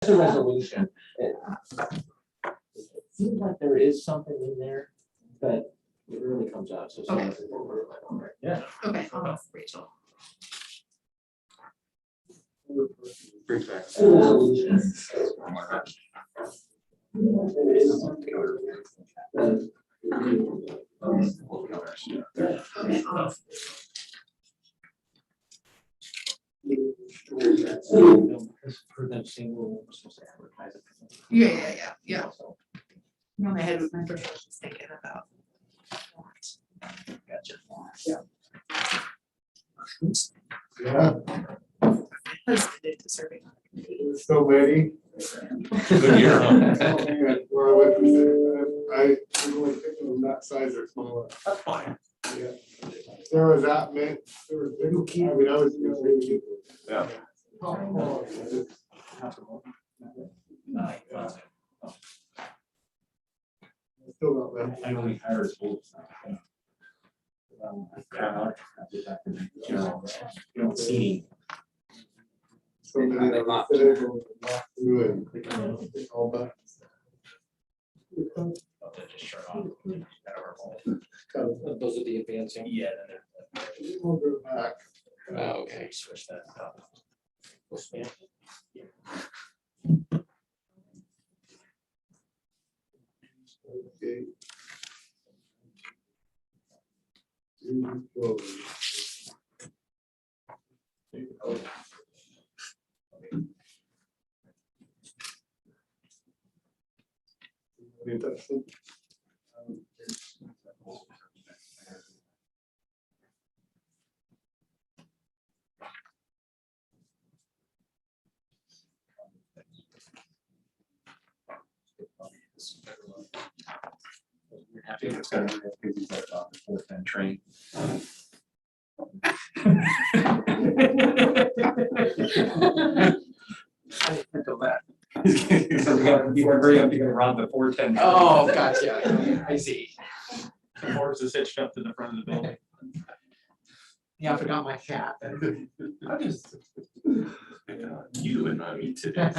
a resolution. It seems like there is something in there, but it really comes out. So Okay. Yeah. Okay, I'll ask Rachel. Brings back. It's a resolution. Okay, I'll ask. For them single, we're supposed to advertise it. Yeah. No, my head was my brain was just thinking about. Gotcha. Yeah, Husband did to serving. there's so many. Good year, huh? Where I went with it, I'm only picking them that size or smaller. That's fine. Yeah. There was that meant, there was big, I mean, I was gonna say. Yeah. Still not that. I only hired full. You don't see. So many that I said it, we'll walk through and all that. Just shut off. Those are the advancing. Yeah. We'll go back. Oh, okay. Switch that up. Okay. Happy it's gonna be about the 410 train. You're gonna run the 410. Oh, gotcha. I see. The horse is hitched up to the front of the building. Yeah, I forgot my hat. I just. You and I meet today.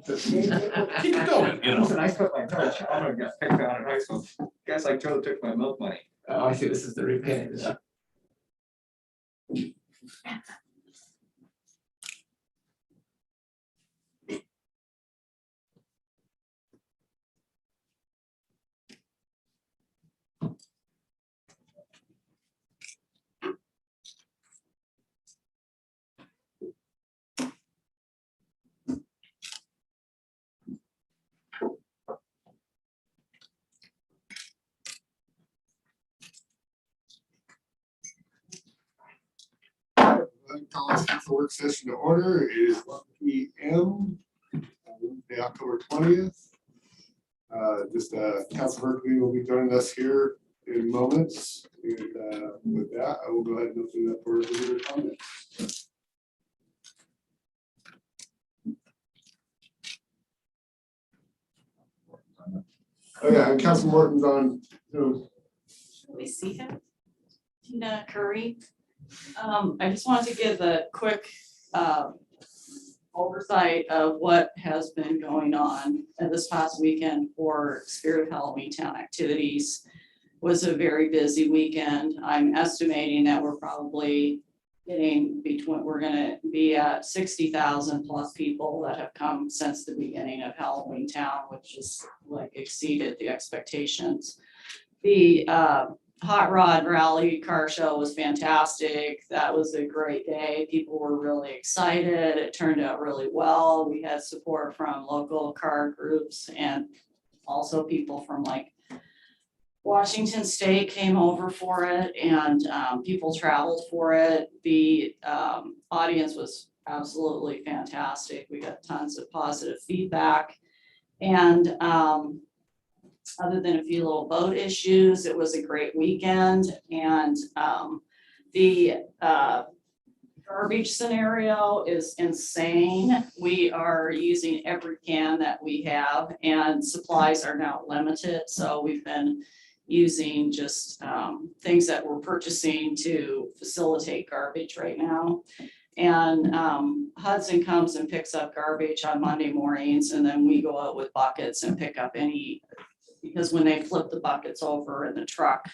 Keep it going, you know. Listen, I spent my entire childhood got picked on in high school. Guys like Joe took my milk money. Oh, I see, this is the repayment. College Council work session to order. It is 1 p.m. Wednesday, October 20th. Just Council Berkeley will be joining us here in moments. And with that, I will go ahead and open up for visitor comments. Oh yeah, and Council Morton's on Zoom. We see him. Tina Curry. I just wanted to give a quick oversight of what has been going on this past weekend for Spirit of Halloween Town activities. Was a very busy weekend. I'm estimating that we're probably getting between, we're gonna be at 60,000 plus people that have come since the beginning of Halloween Town, which is like exceeded the expectations. The Hot Rod Rally car show was fantastic. That was a great day. People were really excited. It turned out really well. We had support from local car groups and also people from like Washington State came over for it, and people traveled for it. The audience was absolutely fantastic. We got tons of positive feedback. And other than a few little boat issues, it was a great weekend. And the garbage scenario is insane. We are using every can that we have, and supplies are now limited. So we've been using just things that we're purchasing to facilitate garbage right now. And Hudson comes and picks up garbage on Monday mornings, and then we go out with buckets and pick up any, because when they flip the buckets over in the truck,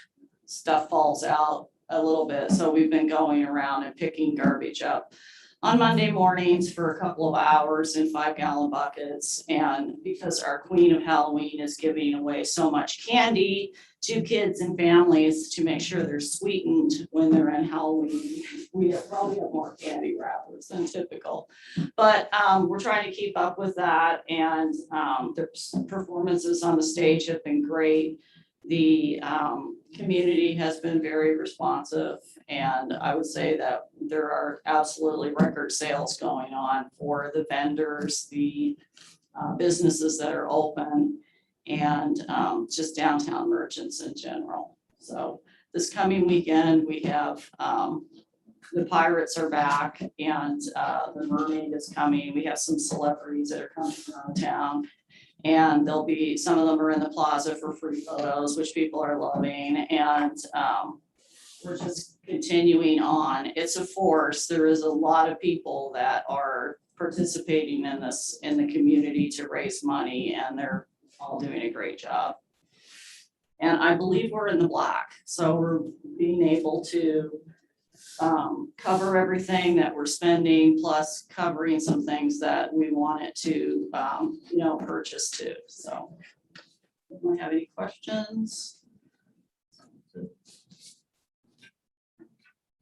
stuff falls out a little bit. So we've been going around and picking garbage up on Monday mornings for a couple of hours in 5-gallon buckets. And because our Queen of Halloween is giving away so much candy to kids and families to make sure they're sweetened when they're in Halloween, we probably have more candy wrappers than typical. But we're trying to keep up with that, and the performances on the stage have been great. The community has been very responsive, and I would say that there are absolutely record sales going on for the vendors, the businesses that are open, and just downtown merchants in general. So this coming weekend, we have the Pirates are back, and the Mermaid is coming. We have some celebrities that are coming around town. And there'll be, some of them are in the plaza for free photos, which people are loving. And we're just continuing on. It's a force. There is a lot of people that are participating in this, in the community, to raise money, and they're all doing a great job. And I believe we're in the black. So we're being able to cover everything that we're spending, plus covering some things that we wanted to, purchase too. So, anyone have any questions?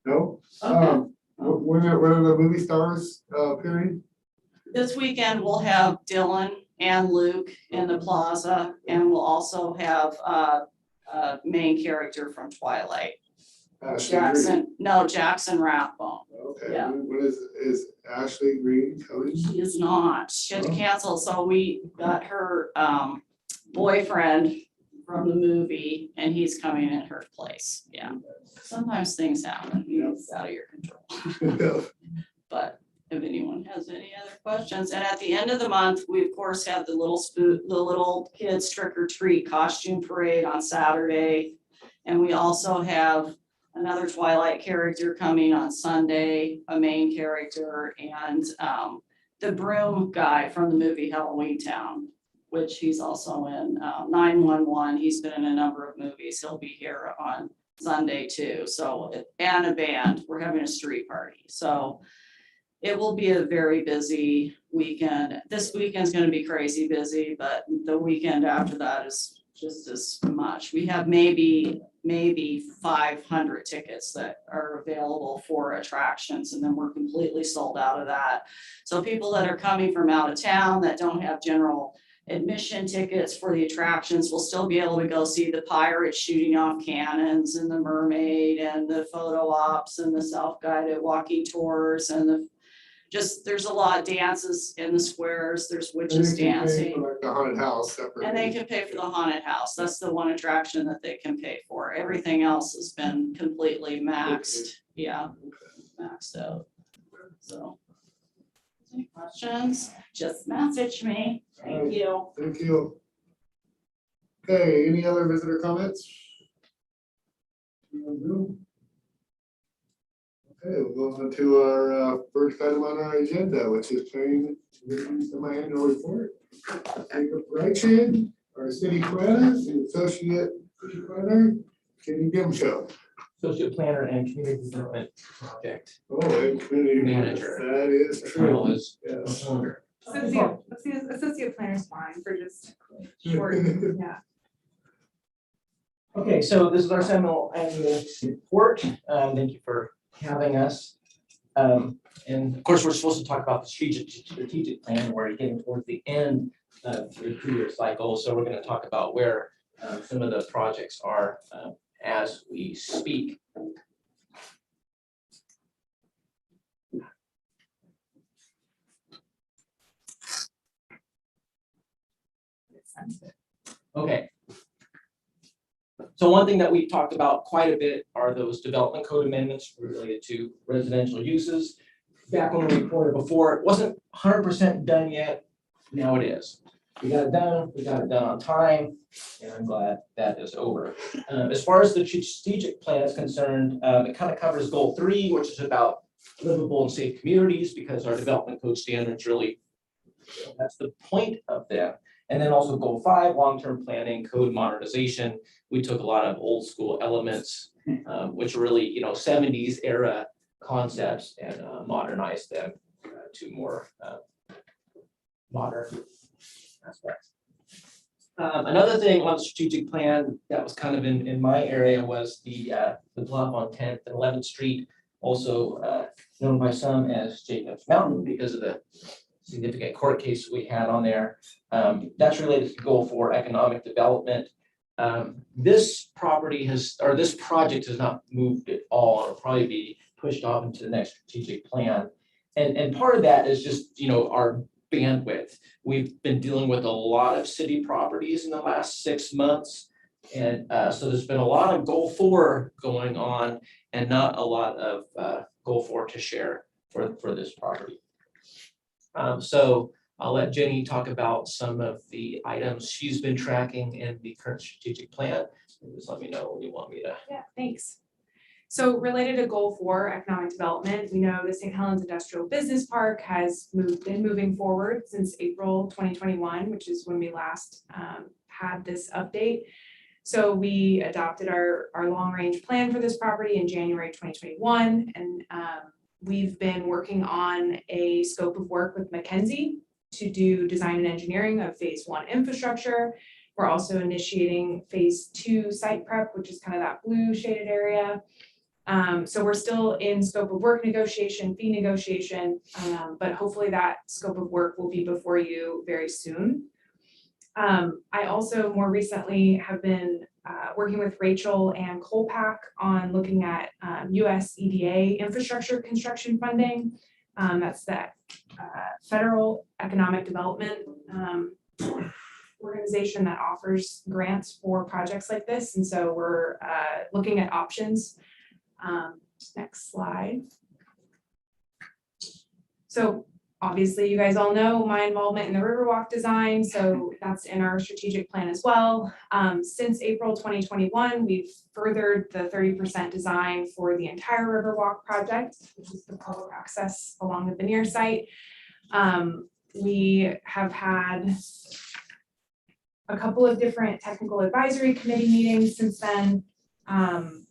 No? Okay. When are the movie stars appearing? This weekend we'll have Dylan and Luke in the plaza, and we'll also have a main character from Twilight. Jackson Rathbone. Okay, Yeah. when is Ashley Green coming? She is not. She had to cancel, so we got her boyfriend from the movie, and he's coming in her place. Yeah. Sometimes things happen. It's out of your control. But if anyone has any other questions, and at the end of the month, we of course have the little kids trick or treat costume parade on Saturday, and we also have another Twilight character coming on Sunday, a main character, and the broom guy from the movie Halloween Town, which he's also in 911. He's been in a number of movies. He'll be here on Sunday too. So, and a band. We're having a street party. So it will be a very busy weekend. This weekend's going to be crazy busy, but the weekend after that is just as much. We have maybe 500 tickets that are available for attractions, and then we're completely sold out of that. So people that are coming from out of town that don't have general admission tickets for the attractions will still be able to go see the pirates shooting off cannons, and the mermaid, and the photo ops, and the self-guided walking tours, and there's a lot of dances in the squares. There's witches dancing. For like the haunted house separately. And they can pay for the haunted house. That's the one attraction that they can pay for. Everything else has been completely maxed. Yeah, maxed out. So, any questions? Just message me. Thank you. Thank you. Okay, any other visitor comments? Okay, we'll go on to our first item on our agenda, which is planning semi-annual report. Jacob Reichen, our city planner, and associate city planner, Kenny Dimshow. Associate planner and community development project. Oh, and community Manager. That is Title true. is Yes. owner. Associate planner's fine for just short, yeah. Okay, so this is our semi-annual report. Thank you for having us. And of course, we're supposed to talk about the strategic plan. We're getting towards the end of the 2-year cycle. So we're going to talk about where some of the projects are as we speak. Okay. So one thing that we've talked about quite a bit are those development code amendments related to residential uses. Back when we reported before, it wasn't 100% done yet. Now it is. We got it done. We got it done on time, and I'm glad that is over. As far as the strategic plan is concerned, it kind of covers goal 3, which is about livable and safe communities, because our development code standards really, that's the point of them. And then also goal 5, long-term planning, code modernization. We took a lot of old school elements, which are really, 70s era concepts, and modernized them to more modern aspects. Another thing on the strategic plan that was kind of in my area was the bluff on 10th and 11th Street, also known by some as Jacob's Mountain because of the significant court case we had on there. That's related to goal 4, economic development. This project has not moved at all. It'll probably be pushed off into the next strategic plan. And part of that is just, our bandwidth. We've been dealing with a lot of city properties in the last 6 months. And so there's been a lot of goal 4 going on and not a lot of goal 4 to share for this property. So I'll let Jenny talk about some of the items she's been tracking in the current strategic plan. Just let me know when you want me to. Yeah, thanks. So related to goal 4, economic development, we know the St. Helens Industrial Business Park has been moving forward since April 2021, which is when we last had this update. So we adopted our long-range plan for this property in January 2021, and we've been working on a scope of work with McKinsey to do design and engineering of phase 1 infrastructure. We're also initiating phase 2 site prep, which is kind of that blue shaded area. So we're still in scope of work negotiation, fee negotiation, but hopefully that scope of work will be before you very soon. I also more recently have been working with Rachel and Colpack on looking at US EDA infrastructure construction funding. That's that federal economic development organization that offers grants for projects like this. And so we're looking at options. Next slide. So obviously you guys all know my involvement in the Riverwalk design, so that's in our strategic plan as well. Since April 2021, we've furthered the 30% design for the entire Riverwalk project, which is the public access along the veneer site. We have had a couple of different technical advisory committee meetings since then.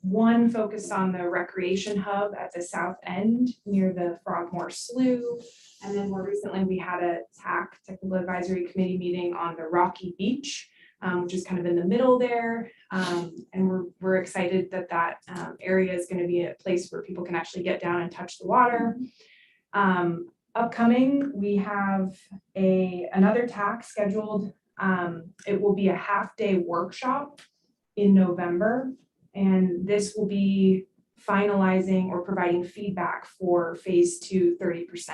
One focused on the recreation hub at the south end near the Frogmore Slough. And then more recently, we had a TAC, Technical Advisory Committee meeting on the Rocky Beach, which is kind of in the middle there. And we're excited that that area is going to be a place where people can actually get down and touch the water. Upcoming, we have another TAC scheduled. It will be a half-day workshop in November. And this will be finalizing or providing feedback for phase 2 30%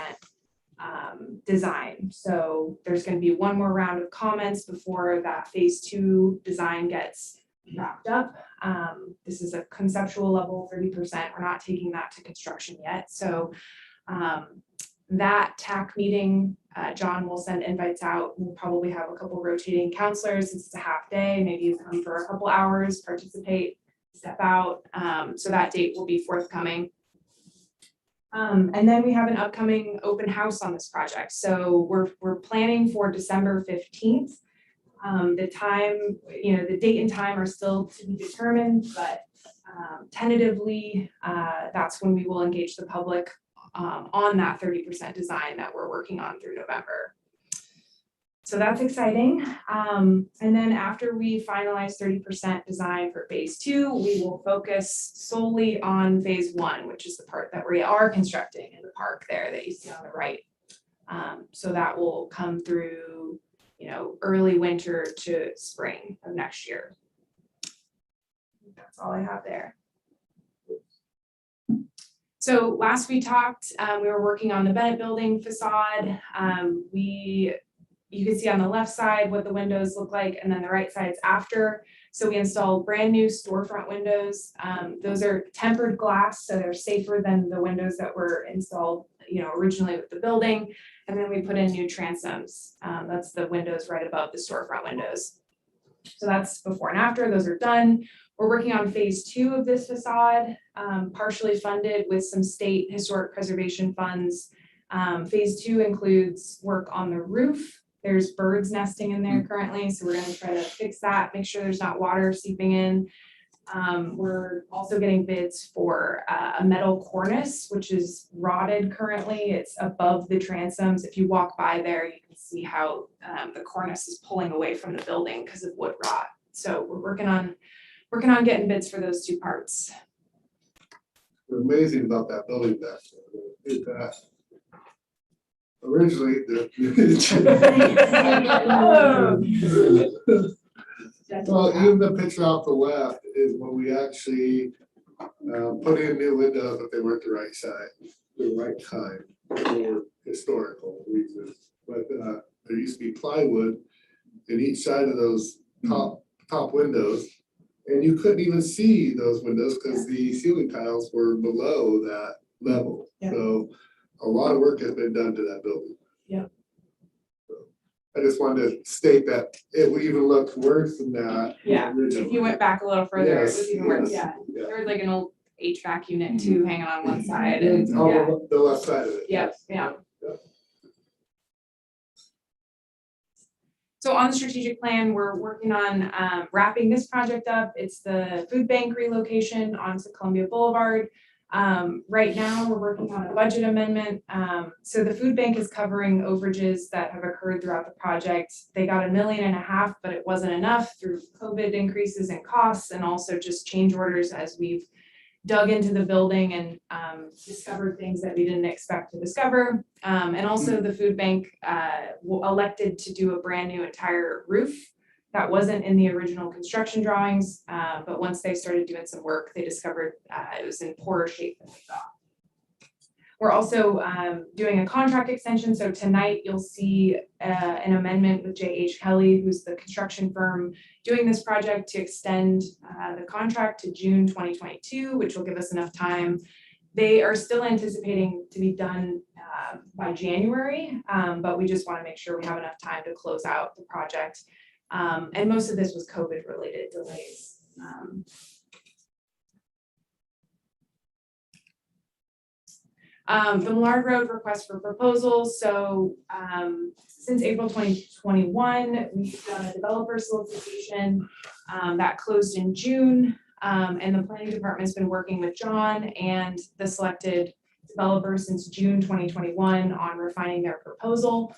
design. So there's going to be one more round of comments before that phase 2 design gets wrapped up. This is a conceptual level 30%. We're not taking that to construction yet. So that TAC meeting, John will send invites out. We'll probably have a couple rotating counselors since it's a half day. Maybe you come for a couple hours, participate, step out. So that date will be forthcoming. And then we have an upcoming open house on this project. So we're planning for December 15th. The time, the date and time are still to be determined, but tentatively, that's when we will engage the public on that 30% design that we're working on through November. So that's exciting. And then after we finalize 30% design for phase 2, we will focus solely on phase 1, which is the part that we are constructing in the park there that you see on the right. So that will come through, early winter to spring of next year. That's all I have there. So last we talked, we were working on the Bennett Building facade. You can see on the left side what the windows look like, and then the right side's after. So we installed brand new storefront windows. Those are tempered glass, so they're safer than the windows that were installed, originally with the building. And then we put in new transoms. That's the windows right above the storefront windows. So that's before and after, those are done. We're working on phase 2 of this facade, partially funded with some state historic preservation funds. Phase 2 includes work on the roof. There's birds nesting in there currently, so we're gonna try to fix that, make sure there's not water seeping in. We're also getting bids for a metal cornice, which is rotted currently. It's above the transoms. If you walk by there, you can see how the cornice is pulling away from the building because of wood rot. So we're working on getting bids for those 2 parts. What's amazing about that building back there is that originally well, even the picture off the left is when we actually put in new windows, but they weren't the right size, the right kind for historical reasons. But there used to be plywood in each side of those top windows, and you couldn't even see those windows because the ceiling tiles were below that level. Yeah. So a lot of work has been done to that building. Yeah. I just wanted to state that it even looked worse than that. Yeah, if you went back a little further, it was Yes, even worse. yes, Yeah, yeah. there was like an old HVAC unit too hanging on one side and Oh, yeah, the left side of it. yeah, yeah. So on the strategic plan, we're working on wrapping this project up. It's the food bank relocation onto Columbia Boulevard. Right now, we're working on a budget amendment. So the food bank is covering overages that have occurred throughout the project. They got $1.5 million, but it wasn't enough through COVID increases in costs and also just change orders as we've dug into the building and discovered things that we didn't expect to discover. And also the food bank elected to do a brand new entire roof that wasn't in the original construction drawings. But once they started doing some work, they discovered it was in poorer shape than they thought. We're also doing a contract extension. So tonight you'll see an amendment with J.H. Kelly, who's the construction firm doing this project, to extend the contract to June 2022, which will give us enough time. They are still anticipating to be done by January, but we just want to make sure we have enough time to close out the project. And most of this was COVID related delays. The Millard Road request for proposals. So since April 2021, we've done a developer solicitation that closed in June. And the planning department's been working with John and the selected developers since June 2021 on refining their proposal.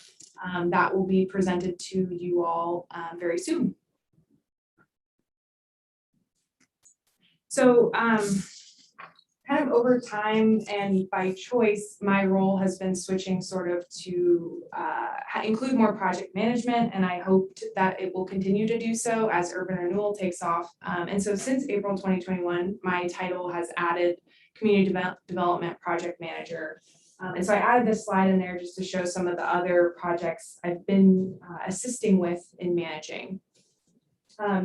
That will be presented to you all very soon. So kind of over time and by choice, my role has been switching sort of to include more project management, and I hope that it will continue to do so as urban renewal takes off. And so since April 2021, my title has added community development project manager. And so I added this slide in there just to show some of the other projects I've been assisting with in managing.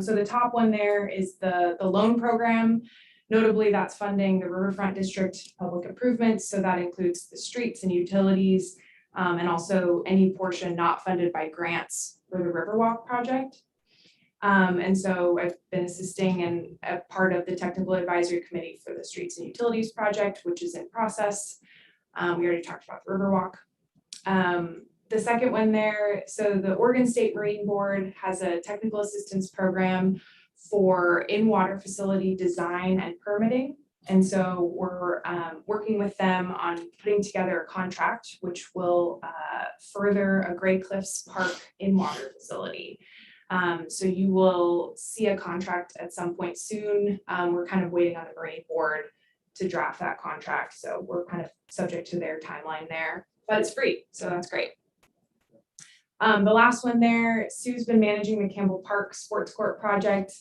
So the top one there is the loan program. Notably, that's funding the Riverfront District public improvements. So that includes the streets and utilities, and also any portion not funded by grants for the Riverwalk project. And so I've been assisting and a part of the technical advisory committee for the streets and utilities project, which is in process. We already talked about the Riverwalk. The second one there, so the Oregon State Marine Board has a technical assistance program for in-water facility design and permitting. And so we're working with them on putting together a contract which will further a Gray Cliffs Park in-water facility. So you will see a contract at some point soon. We're kind of waiting on the Marine Board to draft that contract. So we're kind of subject to their timeline there, but it's free, so that's great. The last one there, Sue's been managing the Campbell Park Sports Court project.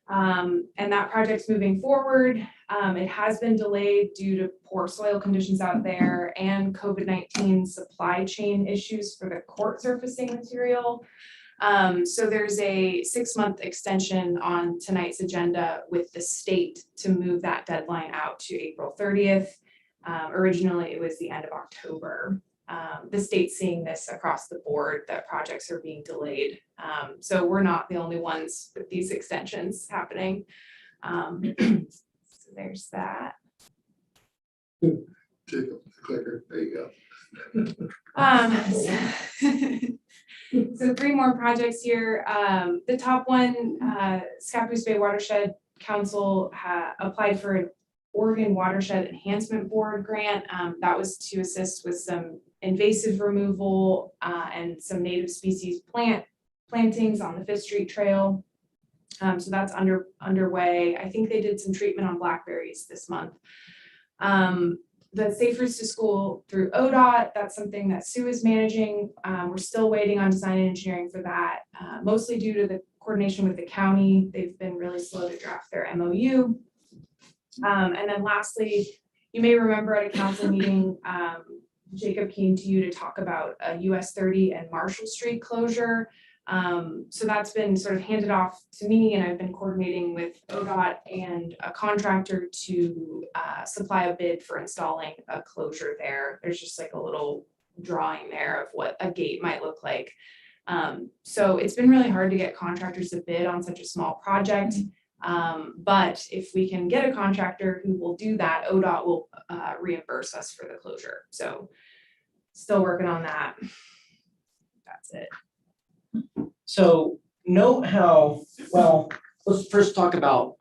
And that project's moving forward. It has been delayed due to poor soil conditions out there and COVID-19 supply chain issues for the court surfacing material. So there's a 6-month extension on tonight's agenda with the state to move that deadline out to April 30th. Originally, it was the end of October. the state's seeing this across the board, that projects are being delayed. So we're not the only ones with these extensions happening. So there's that. Jacob, the clicker, there you go. So 3 more projects here. The top one, Scappoose Bay Watershed Council applied for an Oregon Watershed Enhancement Board grant. That was to assist with some invasive removal and some native species plantings on the 5th Street Trail. So that's underway. I think they did some treatment on blackberries this month. The Safe Routes to School through ODOT, that's something that Sue is managing. We're still waiting on design and engineering for that, mostly due to the coordination with the county. They've been really slow to draft their MOU. And then lastly, you may remember at a council meeting, Jacob came to you to talk about a US 30 and Marshall Street closure. So that's been sort of handed off to me, and I've been coordinating with ODOT and a contractor to supply a bid for installing a closure there. There's just like a little drawing there of what a gate might look like. So it's been really hard to get contractors to bid on such a small project. But if we can get a contractor who will do that, ODOT will reimburse us for the closure. So still working on that. That's it. So note how, well, let's first talk about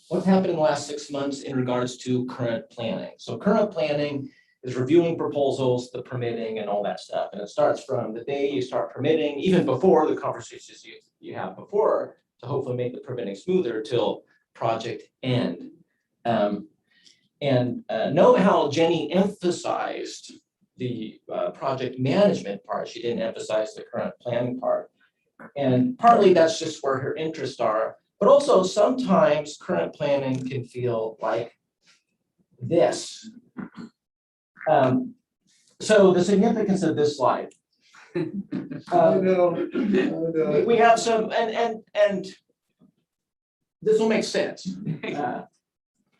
what's happened in the last 6 months in regards to current planning. So current planning is reviewing proposals, the permitting and all that stuff. And it starts from the day you start permitting, even before the conversations you have before, to hopefully make the permitting smoother till project end. Note how Jenny emphasized the project management part. She didn't emphasize the current planning part. And partly that's just where her interests are, but also sometimes current planning can feel like this. So the significance of this slide. We have some, and this will make sense.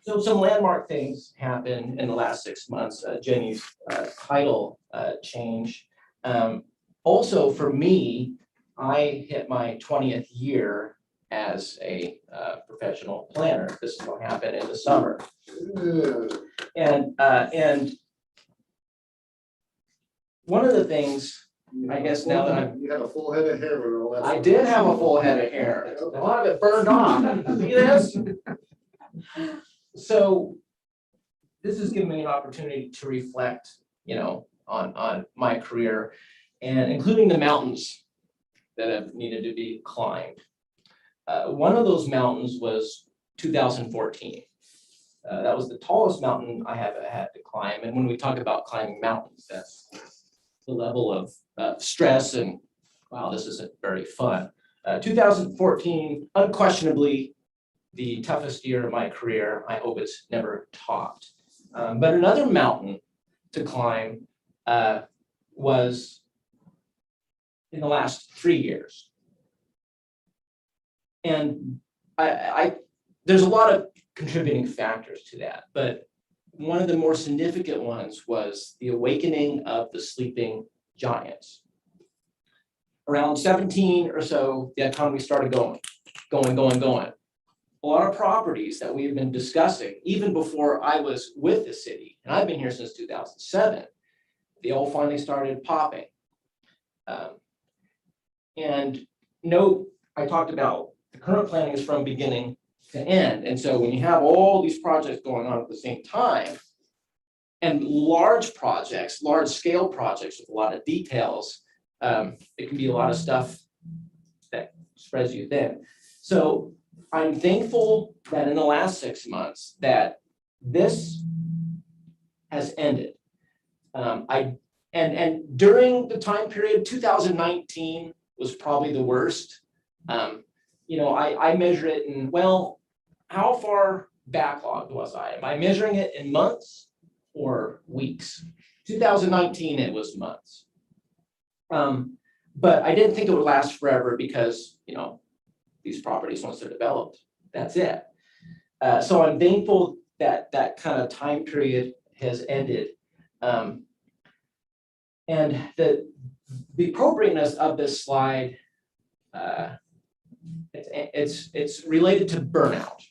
So some landmark things happened in the last 6 months. Jenny's title change. Also for me, I hit my 20th year as a professional planner. This is what happened in the summer. And one of the things, I guess now that I'm, You had a full head of hair with all that. I did have a full head of hair. A lot of it burned off. See this? So this has given me an opportunity to reflect, on my career, and including the mountains that have needed to be climbed. One of those mountains was 2014. That was the tallest mountain I have had to climb. And when we talk about climbing mountains, that's the level of stress and, wow, this isn't very fun. 2014, unquestionably the toughest year of my career. I hope it's never topped. But another mountain to climb was in the last 3 years. And there's a lot of contributing factors to that, but one of the more significant ones was the awakening of the sleeping giants. Around 17 or so, the economy started going. A lot of properties that we have been discussing, even before I was with the city, and I've been here since 2007, they all finally started popping. And note, I talked about the current planning is from beginning to end. And so when you have all these projects going on at the same time, and large projects, large scale projects with a lot of details, it can be a lot of stuff that spreads you thin. So I'm thankful that in the last 6 months that this has ended. And during the time period, 2019 was probably the worst. I measure it in, well, how far backlogged was I? Am I measuring it in months or weeks? 2019, it was months. But I didn't think it would last forever because, these properties, once they're developed, that's it. So I'm thankful that that kind of time period has ended. And the appropriateness of this slide, it's related to burnout.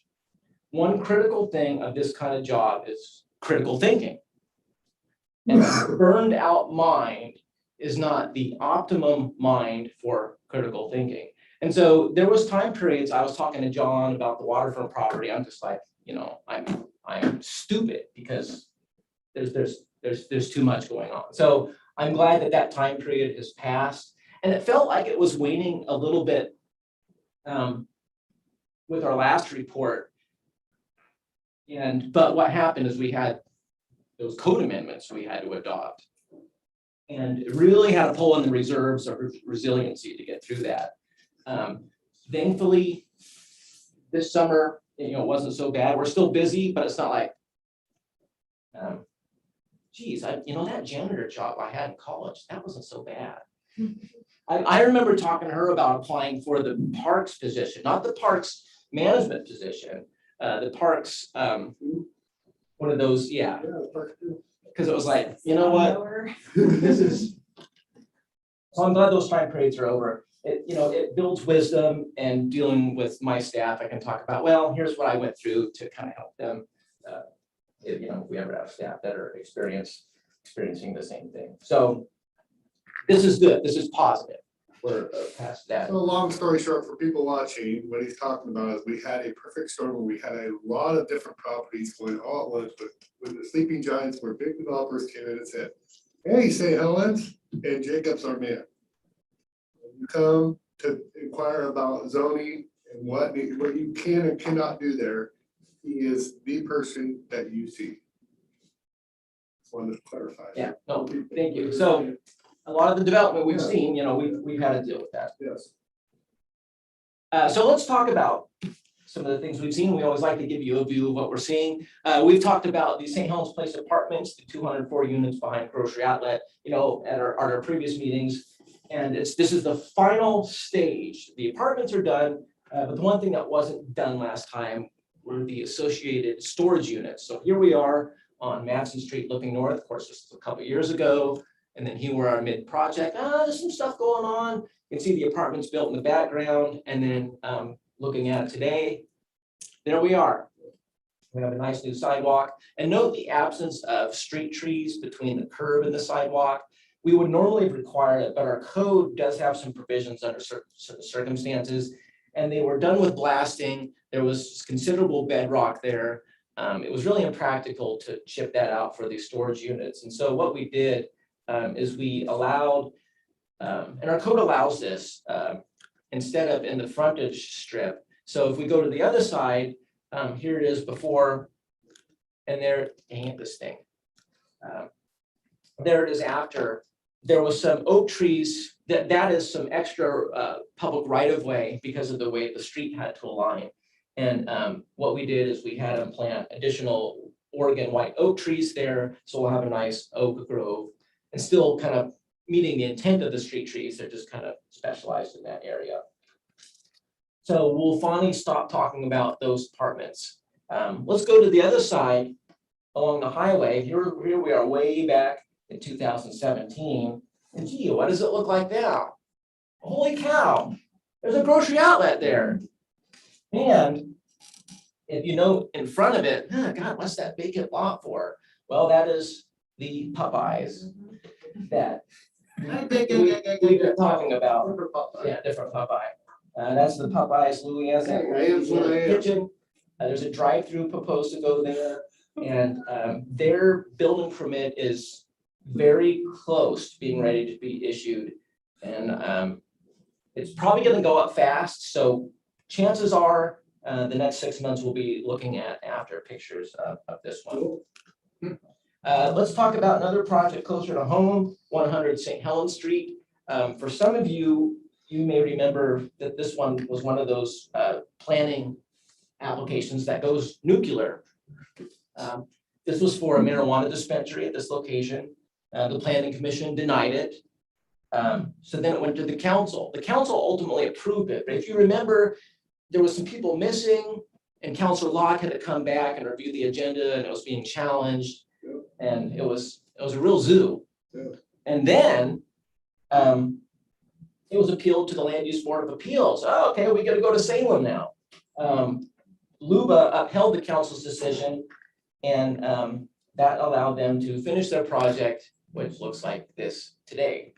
One critical thing of this kind of job is critical thinking. And a burned out mind is not the optimum mind for critical thinking. And so there was time periods, I was talking to John about the waterfront property, I'm just like, I'm stupid because there's too much going on. So I'm glad that that time period has passed, and it felt like it was waning a little bit with our last report. But what happened is we had those code amendments we had to adopt. And it really had to pull in the reserves of resiliency to get through that. Thankfully, this summer, it wasn't so bad. We're still busy, but it's not like, geez, that janitor job I had in college, that wasn't so bad. I remember talking to her about applying for the parks position, not the parks management position, the parks, one of those, yeah. Because it was like, you know what, this is, so I'm glad those time periods are over. It builds wisdom, and dealing with my staff, I can talk about, well, here's what I went through to kind of help them. If we ever have staff that are experiencing the same thing. So this is good, this is positive. We're past that. So long story short, for people watching, what he's talking about is we had a perfect storm where we had a lot of different properties going all at once, but with the sleeping giants where big developers came in and said, hey, St. Helens and Jacob's our man. You come to inquire about zoning and what you can and cannot do there. He is the person that you see. Just wanted to clarify. Yeah, no, thank you. So a lot of the development we've seen, we've had to deal with that. Yes. So let's talk about some of the things we've seen. We always like to give you a view of what we're seeing. We've talked about the St. Helens Place apartments, the 204 units behind Grocery Outlet, at our previous meetings. And this is the final stage. The apartments are done, but the one thing that wasn't done last time were the associated storage units. So here we are on Madison Street looking north. Of course, this was a couple of years ago. And then here we're our mid-project. There's some stuff going on. You can see the apartments built in the background. And then looking at it today, there we are. We have a nice new sidewalk. And note the absence of street trees between the curb and the sidewalk. We would normally require it, but our code does have some provisions under certain circumstances. And they were done with blasting. There was considerable bedrock there. It was really impractical to chip that out for these storage units. And so what we did is we allowed, and our code allows this, instead of in the frontage strip. So if we go to the other side, here it is before, and there, dang it, this thing. There it is after. There was some oak trees, that is some extra public right-of-way because of the way the street had to align. And what we did is we had them plant additional Oregon white oak trees there. So we'll have a nice oak grove and still kind of meeting the intent of the street trees. They're just kind of specialized in that area. So we'll finally stop talking about those apartments. Let's go to the other side along the highway. Here we are way back in 2017. And gee, what does it look like now? Holy cow, there's a Grocery Outlet there. And if you know in front of it, God, what's that vacant lot for? Well, that is the Popeyes that we've been talking about. Yeah, different Popeye. That's the Popeyes Louisiana kitchen. There's a drive-through proposed to go there. And their building permit is very close to being ready to be issued. And it's probably going to go up fast. So chances are the next 6 months we'll be looking at after pictures of this one. Let's talk about another project closer to home, 100 St. Helens Street. For some of you, you may remember that this one was one of those planning applications that goes nuclear. This was for a marijuana dispensary at this location. The planning commission denied it. So then it went to the council. The council ultimately approved it. But if you remember, there was some people missing, and Councilor Locke had to come back and review the agenda, and it was being challenged. And it was a real zoo. And then it was appealed to the Land Use Board of Appeals. Oh, okay, we gotta go to Salem now. Luba upheld the council's decision, and that allowed them to finish their project, which looks like this today.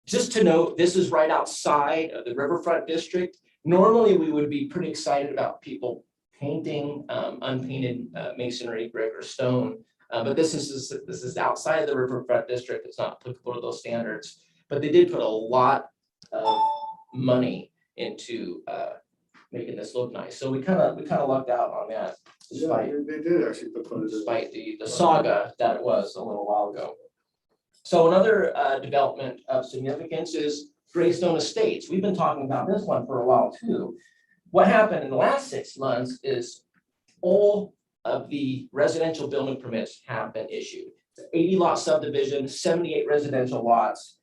Just to note, this is right outside of the riverfront district. Normally, we would be pretty excited about people painting unpainted masonry, brick, or stone. But this is outside the riverfront district. It's not applicable to those standards. But they did put a lot of money into making this look nice. So we kind of lucked out on that, Yeah, despite they did actually put quite a bit. despite the saga that it was a little while ago. So another development of significance is Gravestone Estates. We've been talking about this one for a while too. What happened in the last 6 months is all of the residential building permits have been issued. 80 lot subdivision, 78 residential lots.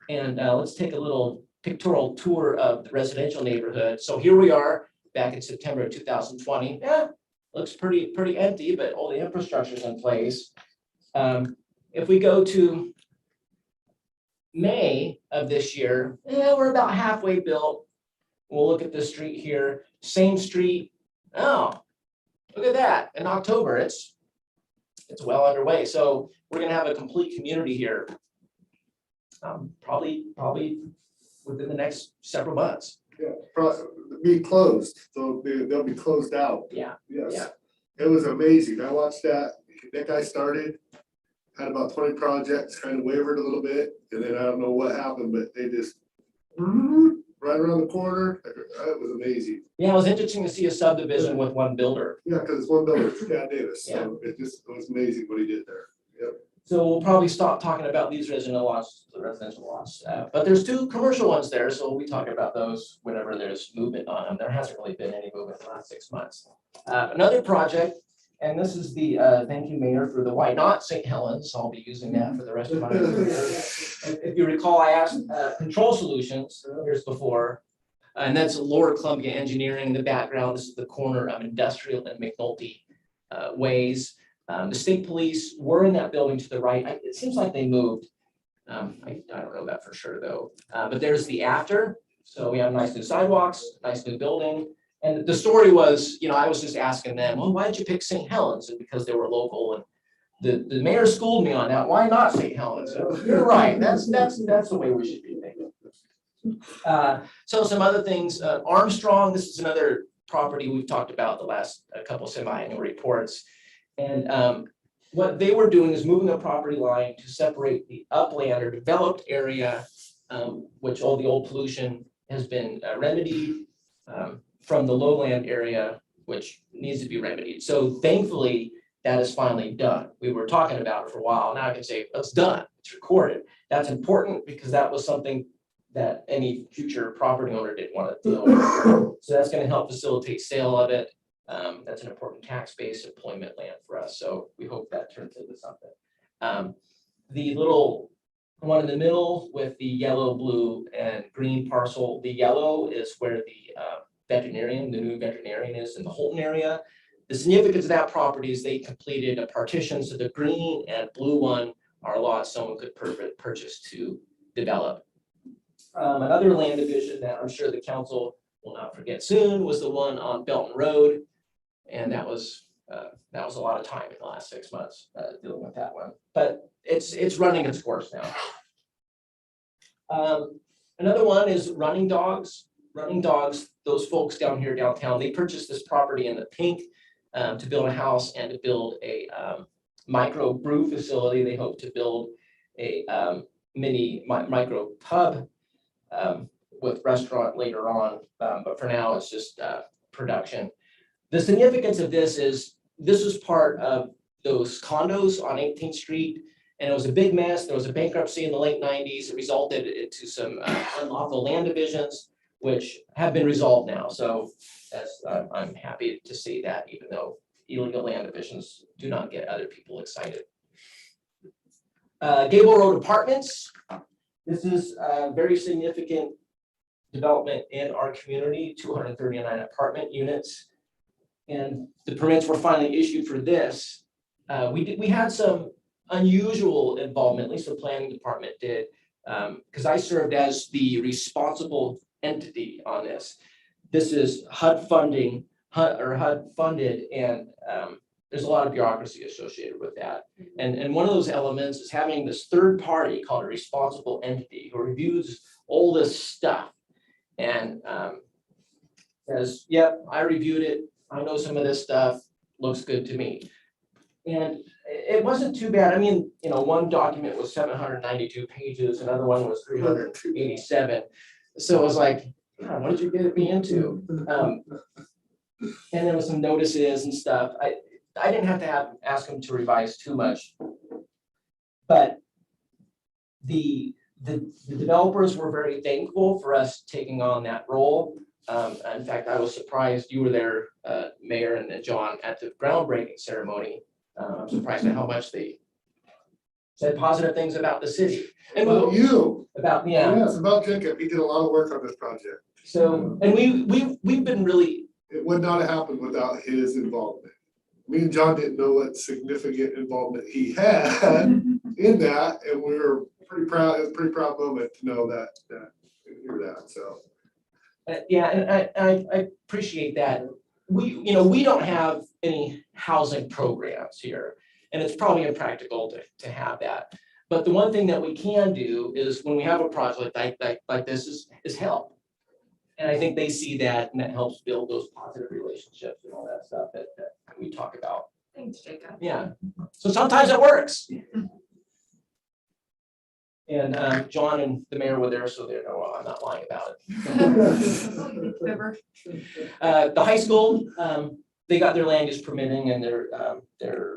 And let's take a little pictorial tour of the residential neighborhood. So here we are back in September of 2020. Yeah, looks pretty empty, but all the infrastructure's in place. If we go to May of this year, we're about halfway built. We'll look at the street here, same street. Oh, look at that. In October, it's well underway. So we're gonna have a complete community here. Probably within the next several months. Yeah, be closed, so they'll be closed out. Yeah. Yes. Yeah. It was amazing. I watched that guy started, had about 20 projects, kind of wavered a little bit, and then I don't know what happened, but they just right around the corner. It was amazing. Yeah, it was interesting to see a subdivision with one builder. Yeah, because it's one builder, Scott Davis. So it was amazing what he did there. Yep. So we'll probably stop talking about these residential lots, but there's 2 commercial ones there, so we'll be talking about those whenever there's movement on them. There hasn't really been any movement in the last 6 months. Another project, and this is the thank you, Mayor, for the Why Not St. Helens. I'll be using that for the rest of my career. If you recall, I asked Control Solutions years before, and that's Lower Columbia Engineering in the background. This is the corner of Industrial and McNulty ways. The state police were in that building to the right. It seems like they moved. I don't know that for sure though. But there's the after. So we have nice new sidewalks, nice new building. And the story was, I was just asking them, well, why did you pick St. Helens? And because they were local, and the mayor schooled me on that. Why not St. Helens? You're right. That's the way we should be thinking. So some other things. Armstrong. This is another property we've talked about the last couple semi-annual reports. And what they were doing is moving a property line to separate the upland or developed area, which all the old pollution has been remedied, from the lowland area, which needs to be remedied. So thankfully, that is finally done. We were talking about it for a while. Now I can say, it's done, it's recorded. That's important because that was something that any future property owner didn't want to deal with. So that's going to help facilitate sale of it. That's an important tax-based employment land for us. So we hope that turns into something. The little one in the middle with the yellow, blue, and green parcel, the yellow is where the veterinarian, the new veterinarian is in the Holton area. The significance of that property is they completed a partition. So the green and blue one are lots someone could purchase to develop. Another land division that I'm sure the council will not forget soon was the one on Belton Road. And that was a lot of time in the last 6 months dealing with that one, but it's running its course now. Another one is Running Dogs. Running Dogs, those folks down here downtown, they purchased this property in the pink to build a house and to build a micro brew facility. They hope to build a mini micro pub with restaurant later on, but for now it's just production. The significance of this is this was part of those condos on 18th Street, and it was a big mess. There was a bankruptcy in the late 90s. It resulted into some unlawful land divisions, which have been resolved now. So I'm happy to see that, even though illegal land divisions do not get other people excited. Gable Road Apartments. This is a very significant development in our community, 239 apartment units. And the permits were finally issued for this. We had some unusual involvement, at least the planning department did, because I served as the responsible entity on this. This is HUD funding, HUD funded, and there's a lot of bureaucracy associated with that. And one of those elements is having this third party called a responsible entity who reviews all this stuff and says, yep, I reviewed it. I know some of this stuff looks good to me. And it wasn't too bad. I mean, one document was 792 pages, another one was 387. So it was like, God, what did you get me into? And there was some notices and stuff. I didn't have to ask them to revise too much. But the developers were very thankful for us taking on that role. In fact, I was surprised you were there, Mayor and John, at the groundbreaking ceremony. I'm surprised at how much they said positive things about the city. And About you. yeah. Yes, about Jacob. He did a lot of work on this project. So, and we've been really, It would not have happened without his involvement. Me and John didn't know what significant involvement he had in that, and we were pretty proud. It was a pretty proud moment to know that, hear that. So yeah, and I appreciate that. We don't have any housing programs here, and it's probably impractical to have that. But the one thing that we can do is when we have a project like this is help. And I think they see that, and that helps build those positive relationships and all that stuff that we talk about. Thanks, Jacob. Yeah, so sometimes it works. And John and the mayor were there, so they know I'm not lying about it. Whatever. The high school, they got their land use permitting and their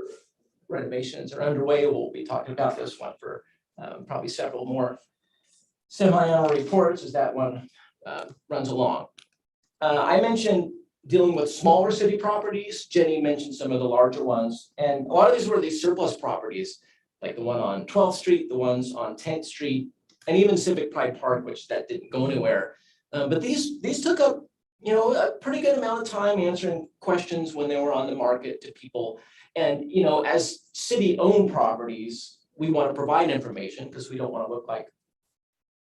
renovations are underway. We'll be talking about this one for probably several more semi-annual reports as that one runs along. I mentioned dealing with smaller city properties. Jenny mentioned some of the larger ones, and a lot of these were these surplus properties, like the one on 12th Street, the ones on 10th Street, and even Civic Pride Park, which that didn't go anywhere. But these took up, a pretty good amount of time answering questions when they were on the market to people. And, as city-owned properties, we want to provide information because we don't want to look like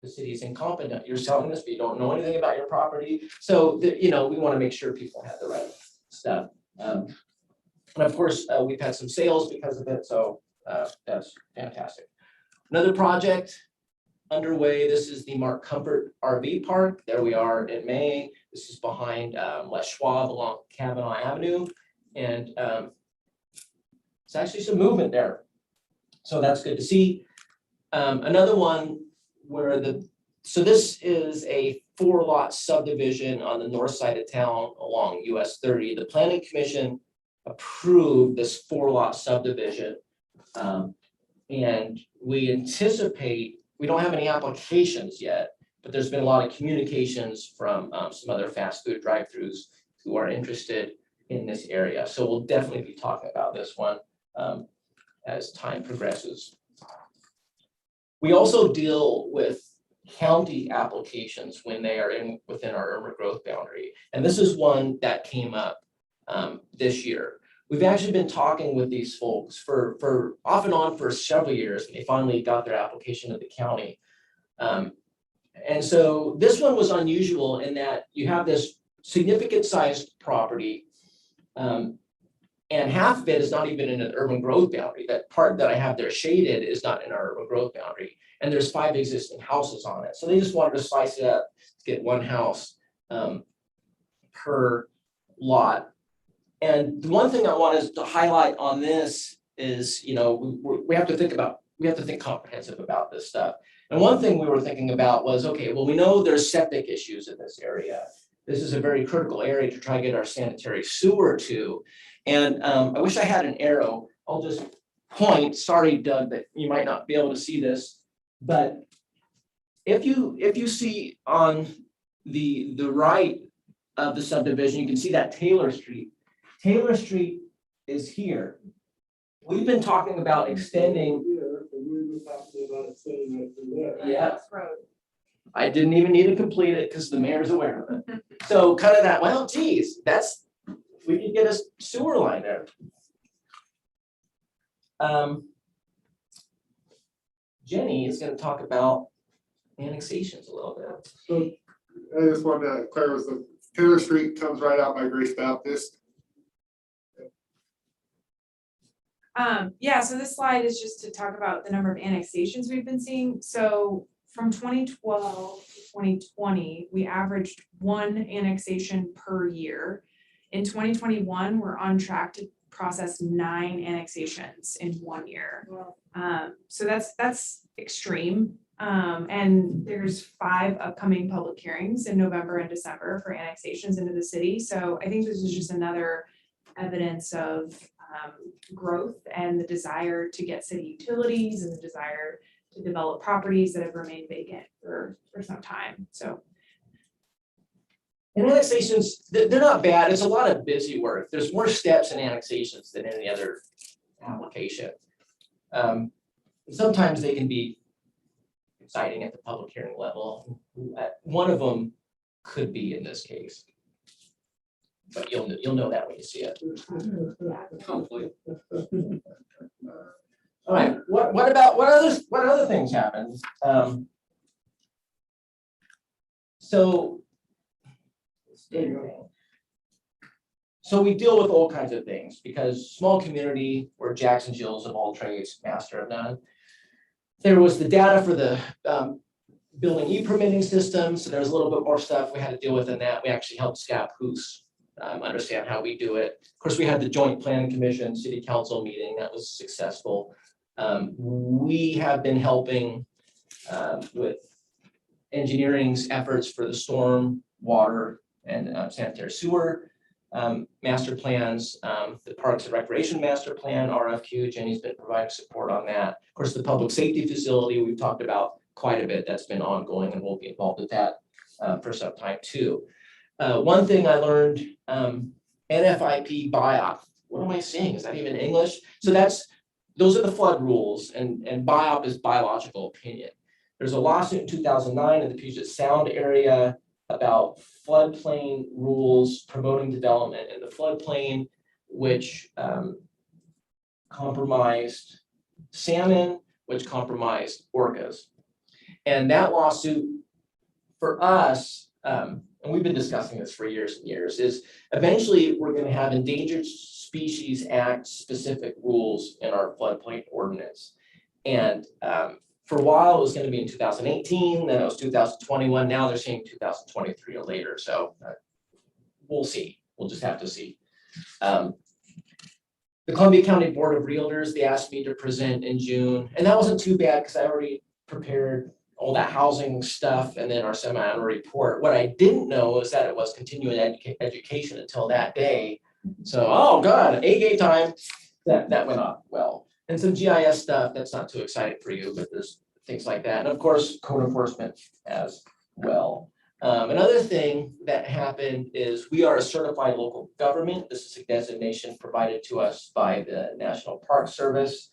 the city's incompetent. You're selling this, but you don't know anything about your property. So, we want to make sure people have the right stuff. And of course, we've had some sales because of it. So that's fantastic. Another project underway. This is the Mark Comfort RV Park. There we are in May. This is behind Les Schwab along Kavanaugh Avenue. And it's actually some movement there. So that's good to see. Another one where so this is a 4-lot subdivision on the north side of town along US 30. The Planning Commission approved this 4-lot subdivision. And we anticipate, we don't have any applications yet, but there's been a lot of communications from some other fast food drive-thrus who are interested in this area. So we'll definitely be talking about this one as time progresses. We also deal with county applications when they are within our urban growth boundary. And this is one that came up this year. We've actually been talking with these folks for off and on for several years, and they finally got their application to the county. And so this one was unusual in that you have this significant sized property, and half of it is not even in an urban growth boundary. That part that I have there shaded is not in our urban growth boundary. And there's 5 existing houses on it. So they just wanted to slice it up to get one house per lot. And the one thing I wanted to highlight on this is, we have to think comprehensive about this stuff. And one thing we were thinking about was, okay, well, we know there's septic issues in this area. This is a very critical area to try to get our sanitary sewer to. And I wish I had an arrow. I'll just point, sorry, Doug, that you might not be able to see this, but if you see on the right of the subdivision, you can see that Taylor Street. Taylor Street is here. We've been talking about extending. Yeah. I didn't even need to complete it because the mayor's aware of it. So kind of that, well, geez, we could get a sewer line there. Jenny is gonna talk about annexations a little bit. So I just wanted to clarify, the Taylor Street comes right out by Grace Baptist. Yeah, so this slide is just to talk about the number of annexations we've been seeing. So from 2012 to 2020, we averaged 1 annexation per year. In 2021, we're on track to process 9 annexations in 1 year. So that's extreme. And there's 5 upcoming public hearings in November and December for annexations into the city. So I think this is just another evidence of growth and the desire to get city utilities and the desire to develop properties that have remained vacant for some time. So And annexations, they're not bad. It's a lot of busy work. There's more steps in annexations than any other application. Sometimes they can be exciting at the public hearing level. One of them could be in this case. But you'll know that when you see it. Hopefully. All right, what other things happened? So we deal with all kinds of things because small community, we're Jackson Jills of all trades, master of none. There was the data for the building e-permitting system, so there's a little bit more stuff we had to deal with in that. We actually helped Scap Hoos understand how we do it. Of course, we had the Joint Planning Commission City Council meeting that was successful. We have been helping with engineering's efforts for the storm, water, and sanitary sewer master plans, the Parks and Recreation Master Plan, RFQ. Jenny's been providing support on that. Of course, the public safety facility we've talked about quite a bit. That's been ongoing, and we'll be involved with that for some time too. One thing I learned, NFIP BIOP. What am I saying? Is that even English? So those are the flood rules, and BIOP is biological opinion. There's a lawsuit in 2009 in the Puget Sound area about floodplain rules promoting development in the floodplain, which compromised salmon, which compromised orcas. And that lawsuit for us, and we've been discussing this for years and years, is eventually we're going to have Endangered Species Act specific rules in our floodplain ordinance. And for a while, it was going to be in 2018, then it was 2021. Now they're saying 2023 or later. So we'll see. We'll just have to see. The Columbia County Board of Realtors, they asked me to present in June, and that wasn't too bad because I already prepared all that housing stuff and then our semi-annual report. What I didn't know is that it was continuing education until that day. So, oh God, A-game time, that went off well. And some GIS stuff that's not too exciting for you, but there's things like that. And of course, code enforcement as well. Another thing that happened is we are a certified local government. This is a designation provided to us by the National Park Service.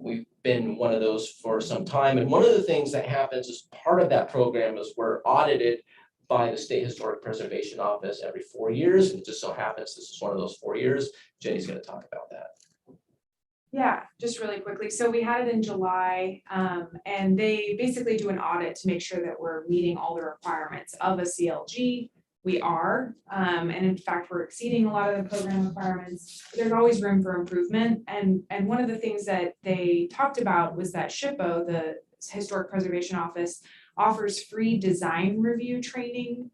We've been one of those for some time. And one of the things that happens as part of that program is we're audited by the State Historic Preservation Office every 4 years. And it just so happens this is one of those 4 years. Jenny's going to talk about that. yeah, just really quickly. So we had it in July, and they basically do an audit to make sure that we're meeting all the requirements of a CLG. We are, and in fact, we're exceeding a lot of the program requirements. There's always room for improvement. And one of the things that they talked about was that SHPO, the Historic Preservation Office, offers free design review training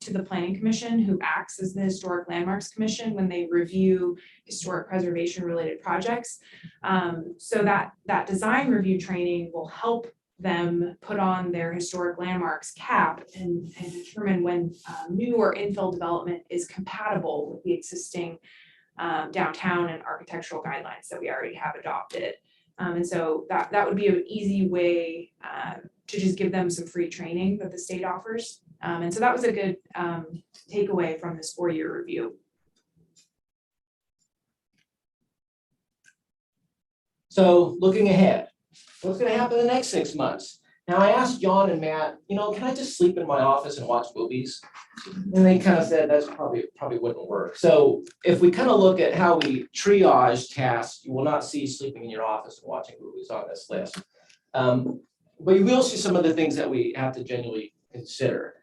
to the Planning Commission, who acts as the Historic Landmarks Commission when they review historic preservation related projects. So that design review training will help them put on their historic landmarks cap and determine when new or infill development is compatible with the existing downtown and architectural guidelines that we already have adopted. And so that would be an easy way to just give them some free training that the state offers. And so that was a good takeaway from this 4-year review. So looking ahead, what's going to happen in the next 6 months? Now I asked John and Matt, can I just sleep in my office and watch movies? And they kind of said that's probably wouldn't work. So if we kind of look at how we triage tasks, you will not see sleeping in your office and watching movies on this list. But you will see some of the things that we have to genuinely consider.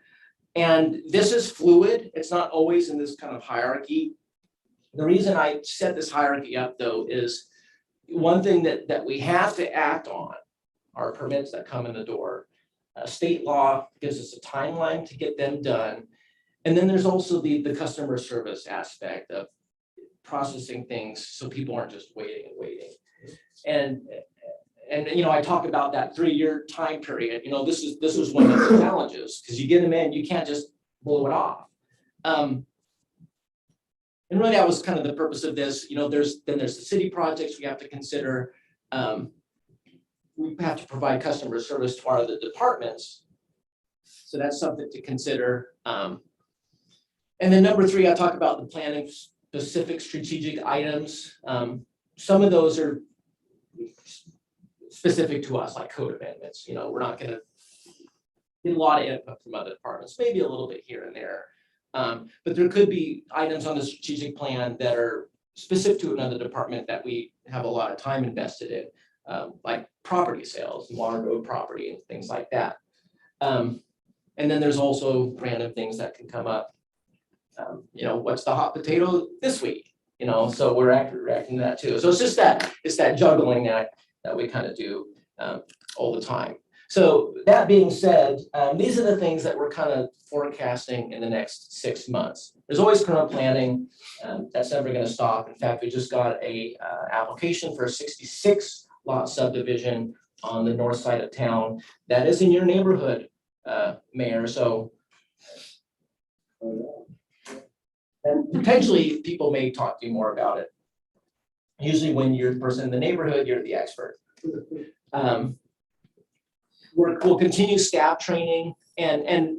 And this is fluid. It's not always in this kind of hierarchy. The reason I set this hierarchy up though is one thing that we have to act on are permits that come in the door. State law gives us a timeline to get them done. And then there's also the customer service aspect of processing things so people aren't just waiting and waiting. And you know, I talk about that 3-year time period. You know, this is one of the challenges because you get them in, you can't just blow it off. And really, that was kind of the purpose of this. You know, there's the city projects we have to consider. We have to provide customer service to our other departments. So that's something to consider. And then number 3, I talk about the planning specific strategic items. Some of those are specific to us, like code amendments. You know, we're not going to get a lot of input from other departments, maybe a little bit here and there. But there could be items on the strategic plan that are specific to another department that we have a lot of time invested in, like property sales, water road property and things like that. And then there's also random things that can come up. You know, what's the hot potato this week? You know, so we're reacting to that too. So it's that juggling that we kind of do all the time. So that being said, these are the things that we're kind of forecasting in the next 6 months. There's always current planning. That's never going to stop. In fact, we just got a application for a 66 lot subdivision on the north side of town. That is in your neighborhood, Mayor. So, and potentially people may talk to you more about it. Usually when you're the person in the neighborhood, you're the expert. We'll continue staff training and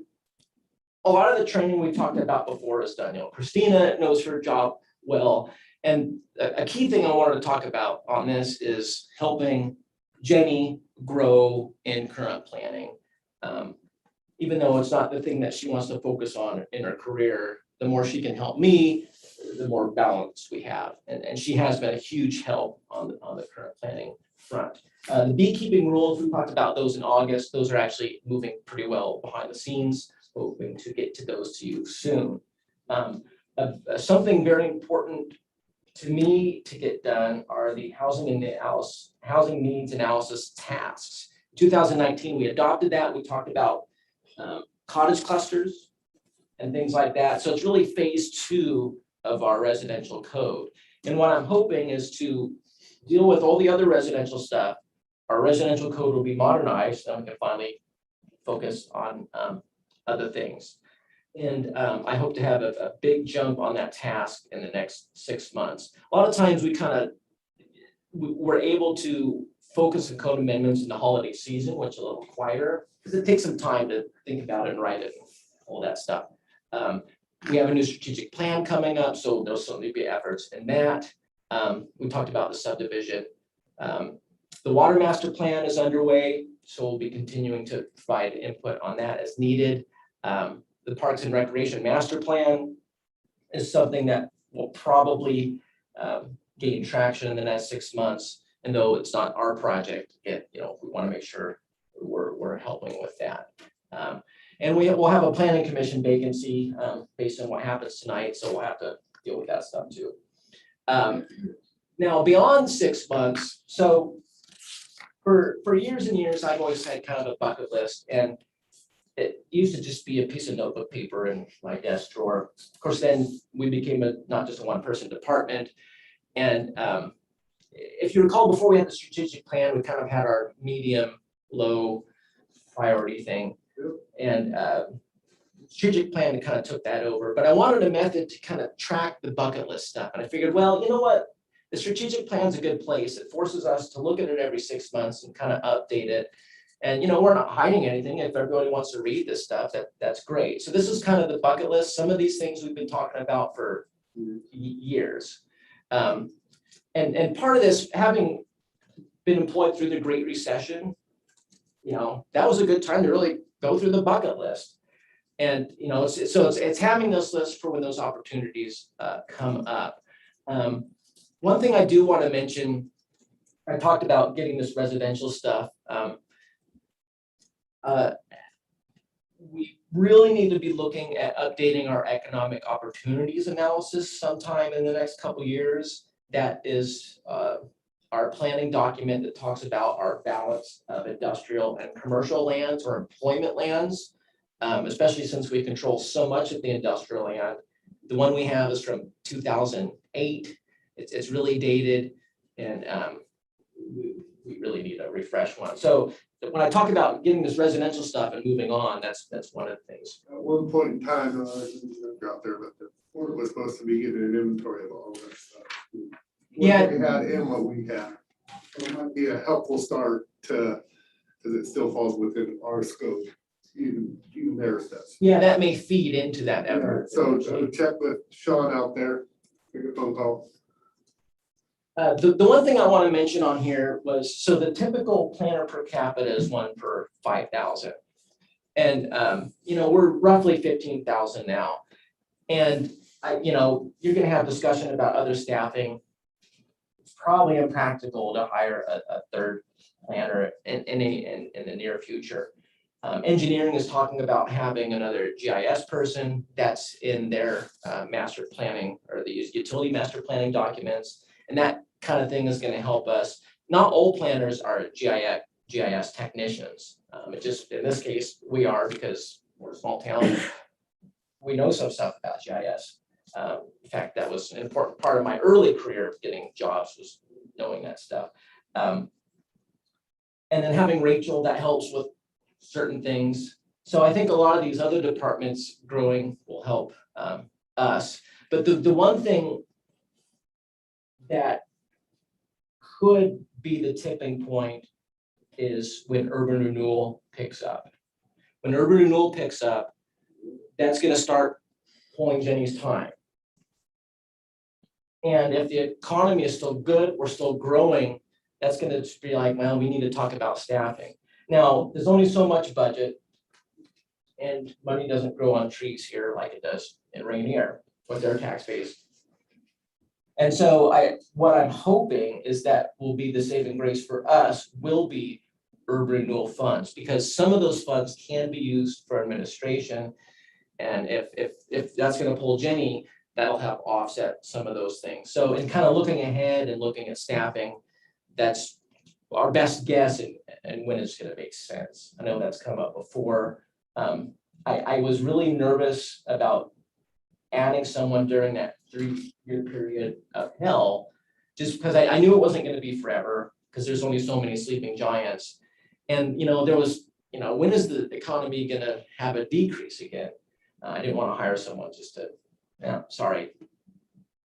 a lot of the training we talked about before is done. You know, Christina knows her job well. And a key thing I wanted to talk about on this is helping Jenny grow in current planning. Even though it's not the thing that she wants to focus on in her career, the more she can help me, the more balance we have. And she has been a huge help on the current planning front. The beekeeping rules, we talked about those in August. Those are actually moving pretty well behind the scenes. Hoping to get to those to you soon. Something very important to me to get done are the housing needs analysis tasks. In 2019, we adopted that. We talked about cottage clusters and things like that. So it's really phase 2 of our residential code. And what I'm hoping is to deal with all the other residential stuff. Our residential code will be modernized, and we can finally focus on other things. And I hope to have a big jump on that task in the next 6 months. A lot of times we're able to focus on code amendments in the holiday season, which is a little quieter, because it takes some time to think about it and write it and all that stuff. We have a new strategic plan coming up, so there'll certainly be efforts in that. We talked about the subdivision. The water master plan is underway, so we'll be continuing to provide input on that as needed. The Parks and Recreation Master Plan is something that will probably gain traction in the next 6 months. And though it's not our project, we want to make sure we're helping with that. And we'll have a planning commission vacancy based on what happens tonight, so we'll have to deal with that stuff too. Now beyond 6 months, so for years and years, I've always had kind of a bucket list, and it used to just be a piece of notebook paper in my desk drawer. Of course, then we became not just a one-person department. And if you recall, before we had the strategic plan, we kind of had our medium, low priority thing. And strategic plan kind of took that over. But I wanted a method to kind of track the bucket list stuff. And I figured, well, you know what? The strategic plan is a good place. It forces us to look at it every 6 months and kind of update it. And, we're not hiding anything. If everybody wants to read this stuff, that's great. So this is kind of the bucket list. Some of these things we've been talking about for years. And part of this, having been employed through the Great Recession, that was a good time to really go through the bucket list. And, it's having those lists for when those opportunities come up. One thing I do want to mention, I talked about getting this residential stuff. We really need to be looking at updating our economic opportunities analysis sometime in the next couple years. That is our planning document that talks about our balance of industrial and commercial lands or employment lands, especially since we control so much of the industrial land. The one we have is from 2008. It's really dated, and we really need a refresh one. So when I talk about getting this residential stuff and moving on, that's one of the things. At one point in time, out there, but the board was supposed to be getting an inventory of all that stuff. Yeah. What we had and what we had. So it might be a helpful start to, because it still falls within our scope, even their steps. Yeah, that may feed into that effort. So check with Sean out there, make a phone call. The one thing I want to mention on here was, so the typical planner per capita is 1 per 5,000. And, we're roughly 15,000 now. And, you're going to have discussion about other staffing. It's probably impractical to hire a third planner in the near future. Engineering is talking about having another GIS person. That's in their master planning, or the utility master planning documents. And that kind of thing is going to help us. Not all planners are GIS technicians. It just, in this case, we are, because we're a small town. We know some stuff about GIS. In fact, that was an important part of my early career of getting jobs, was knowing that stuff. And then having Rachel, that helps with certain things. So I think a lot of these other departments growing will help us. But the one thing that could be the tipping point is when urban renewal picks up. When urban renewal picks up, that's going to start pulling Jenny's time. And if the economy is still good, we're still growing, that's going to be like, well, we need to talk about staffing. Now, there's only so much budget, and money doesn't grow on trees here like it does in Rainier with their tax base. And so what I'm hoping is that will be the saving grace for us will be urban renewal funds, because some of those funds can be used for administration. And if that's going to pull Jenny, that'll help offset some of those things. So in kind of looking ahead and looking at staffing, that's our best guess and when it's going to make sense. I know that's come up before. I was really nervous about adding someone during that 3-year period of hell, just because I knew it wasn't going to be forever, because there's only so many sleeping giants. And, there was, when is the economy going to have a decrease again? I didn't want to hire someone just to, sorry,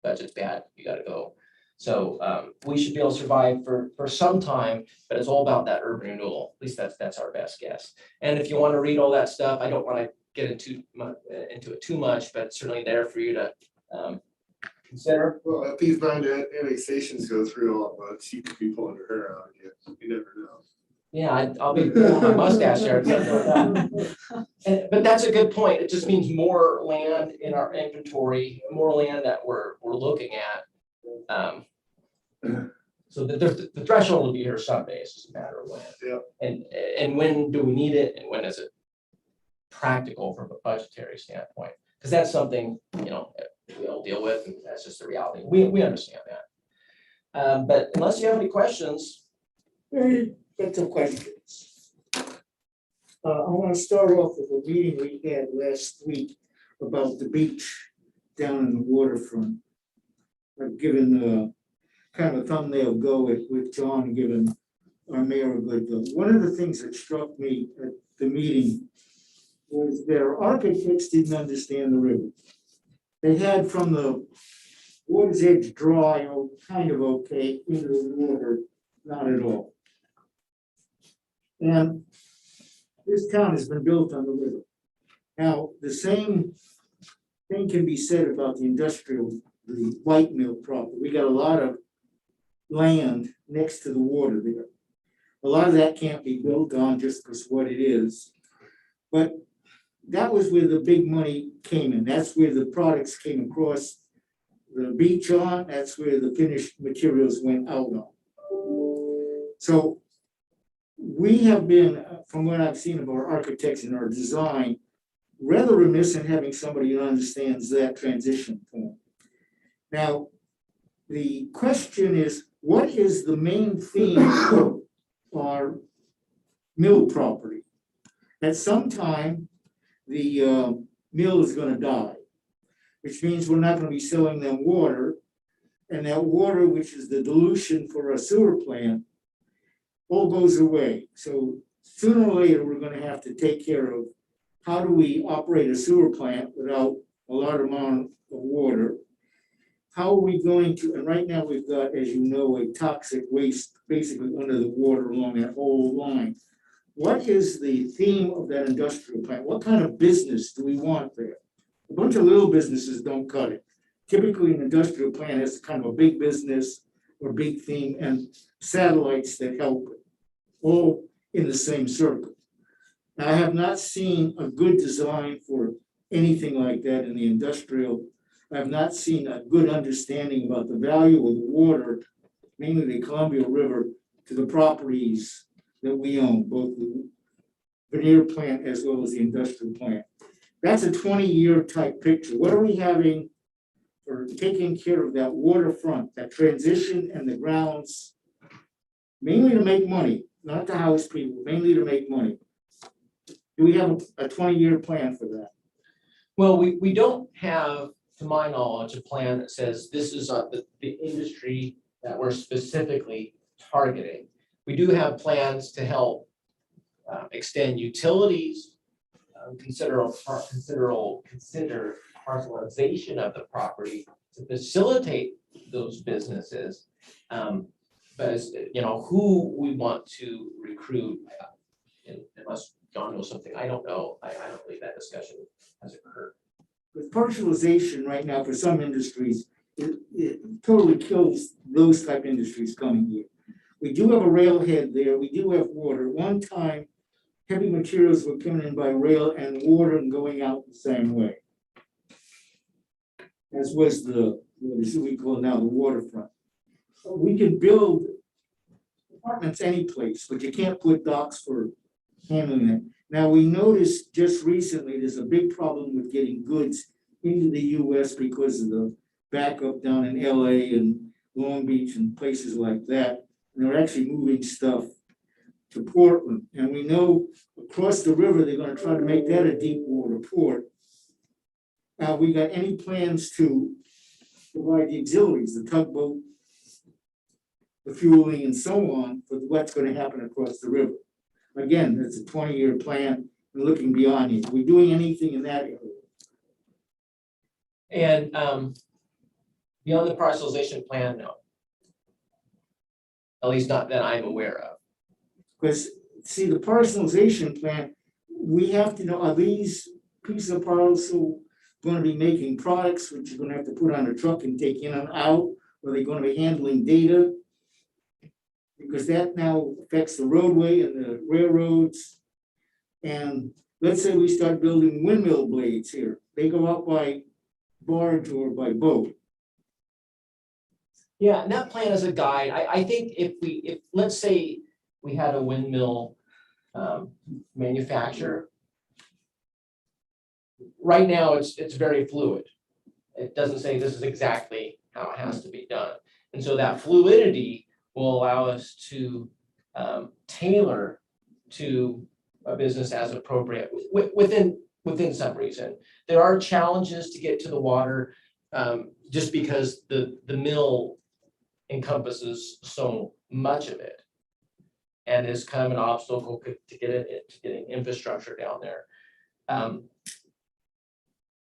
budget's bad, you got to go. So we should be able to survive for some time, but it's all about that urban renewal. At least that's our best guess. And if you want to read all that stuff, I don't want to get into it too much, but it's certainly there for you to consider. Well, if these 9 annexations go through all at once, you could be pulling your hair out again. You never know. Yeah, I'll be pulling my mustache there. But that's a good point. It just means more land in our inventory, more land that we're looking at. So the threshold will be here someday. It's just a matter of when. Yeah. And when do we need it, and when is it practical from a budgetary standpoint? Because that's something we all deal with, and that's just the reality. We understand that. But unless you have any questions. Got some questions. I want to start off with a meeting we had last week about the beach down in the waterfront. I've given kind of a thumbnail go with John, giving our mayor a good go. One of the things that struck me at the meeting was their architects didn't understand the river. They had from the water's edge dry, kind of okay, into the water, not at all. And this town has been built on the river. Now, the same thing can be said about the White Mill property. We got a lot of land next to the water there. A lot of that can't be built on just because what it is. But that was where the big money came in. That's where the products came across the beach on. That's where the finished materials went out on. So we have been, from what I've seen of our architects and our design, rather remiss in having somebody who understands that transition point. Now, the question is, what is the main theme of our mill property? At some time, the mill is gonna die, which means we're not gonna be selling them water. And that water, which is the dilution for a sewer plant, all goes away. So sooner or later, we're gonna have to take care of how do we operate a sewer plant without a large amount of water? How are we going to, and right now we've got, as you know, a toxic waste basically under the water along that whole line. What is the theme of that industrial plant? What kind of business do we want there? A bunch of little businesses don't cut it. Typically, an industrial plant has kind of a big business or big theme and satellites that help it, all in the same circle. Now, I have not seen a good design for anything like that in the industrial. I have not seen a good understanding about the value of the water, mainly the Columbia River, to the properties that we own, both the veneer plant as well as the industrial plant. That's a 20-year type picture. What are we having for taking care of that waterfront, that transition and the grounds, mainly to make money, not to house people, mainly to make money? Do we have a 20-year plan for that? Well, we don't have, to my knowledge, a plan that says this is the industry that we're specifically targeting. We do have plans to help extend utilities, consider parcelization of the property to facilitate those businesses. But as you know, who we want to recruit, unless John knows something I don't know, I don't believe that discussion has occurred. With partialization right now for some industries, it totally kills those type industries coming here. We do have a railhead there, we do have water. One time, heavy materials were coming in by rail and water and going out the same way. As was what is it we call now the waterfront. We can build apartments any place, but you can't put docks for handling it. Now, we noticed just recently, there's a big problem with getting goods into the US because of the backup down in LA and Long Beach and places like that. And they're actually moving stuff to Portland. And we know across the river, they're gonna try to make that a deep water port. Now, we got any plans to provide the auxiliaries, the tugboat, the fueling and so on for what's gonna happen across the river? Again, it's a 20-year plan and looking beyond it. We're doing anything in that area. And beyond the parcelization plan, no. At least not that I'm aware of. Because, see, the personalization plan, we have to know, are these pieces of parcel going to be making products which you're going to have to put on a truck and take in and out? Are they going to be handling data? Because that now affects the roadway and the railroads. And let's say we start building windmill blades here. They go out by barge or by boat. Yeah, and that plan is a guide. I think if let's say we had a windmill manufacturer. Right now, it's very fluid. It doesn't say this is exactly how it has to be done. And so that fluidity will allow us to tailor to a business as appropriate within some reason. There are challenges to get to the water just because the mill encompasses so much of it. And is kind of an obstacle to getting infrastructure down there. And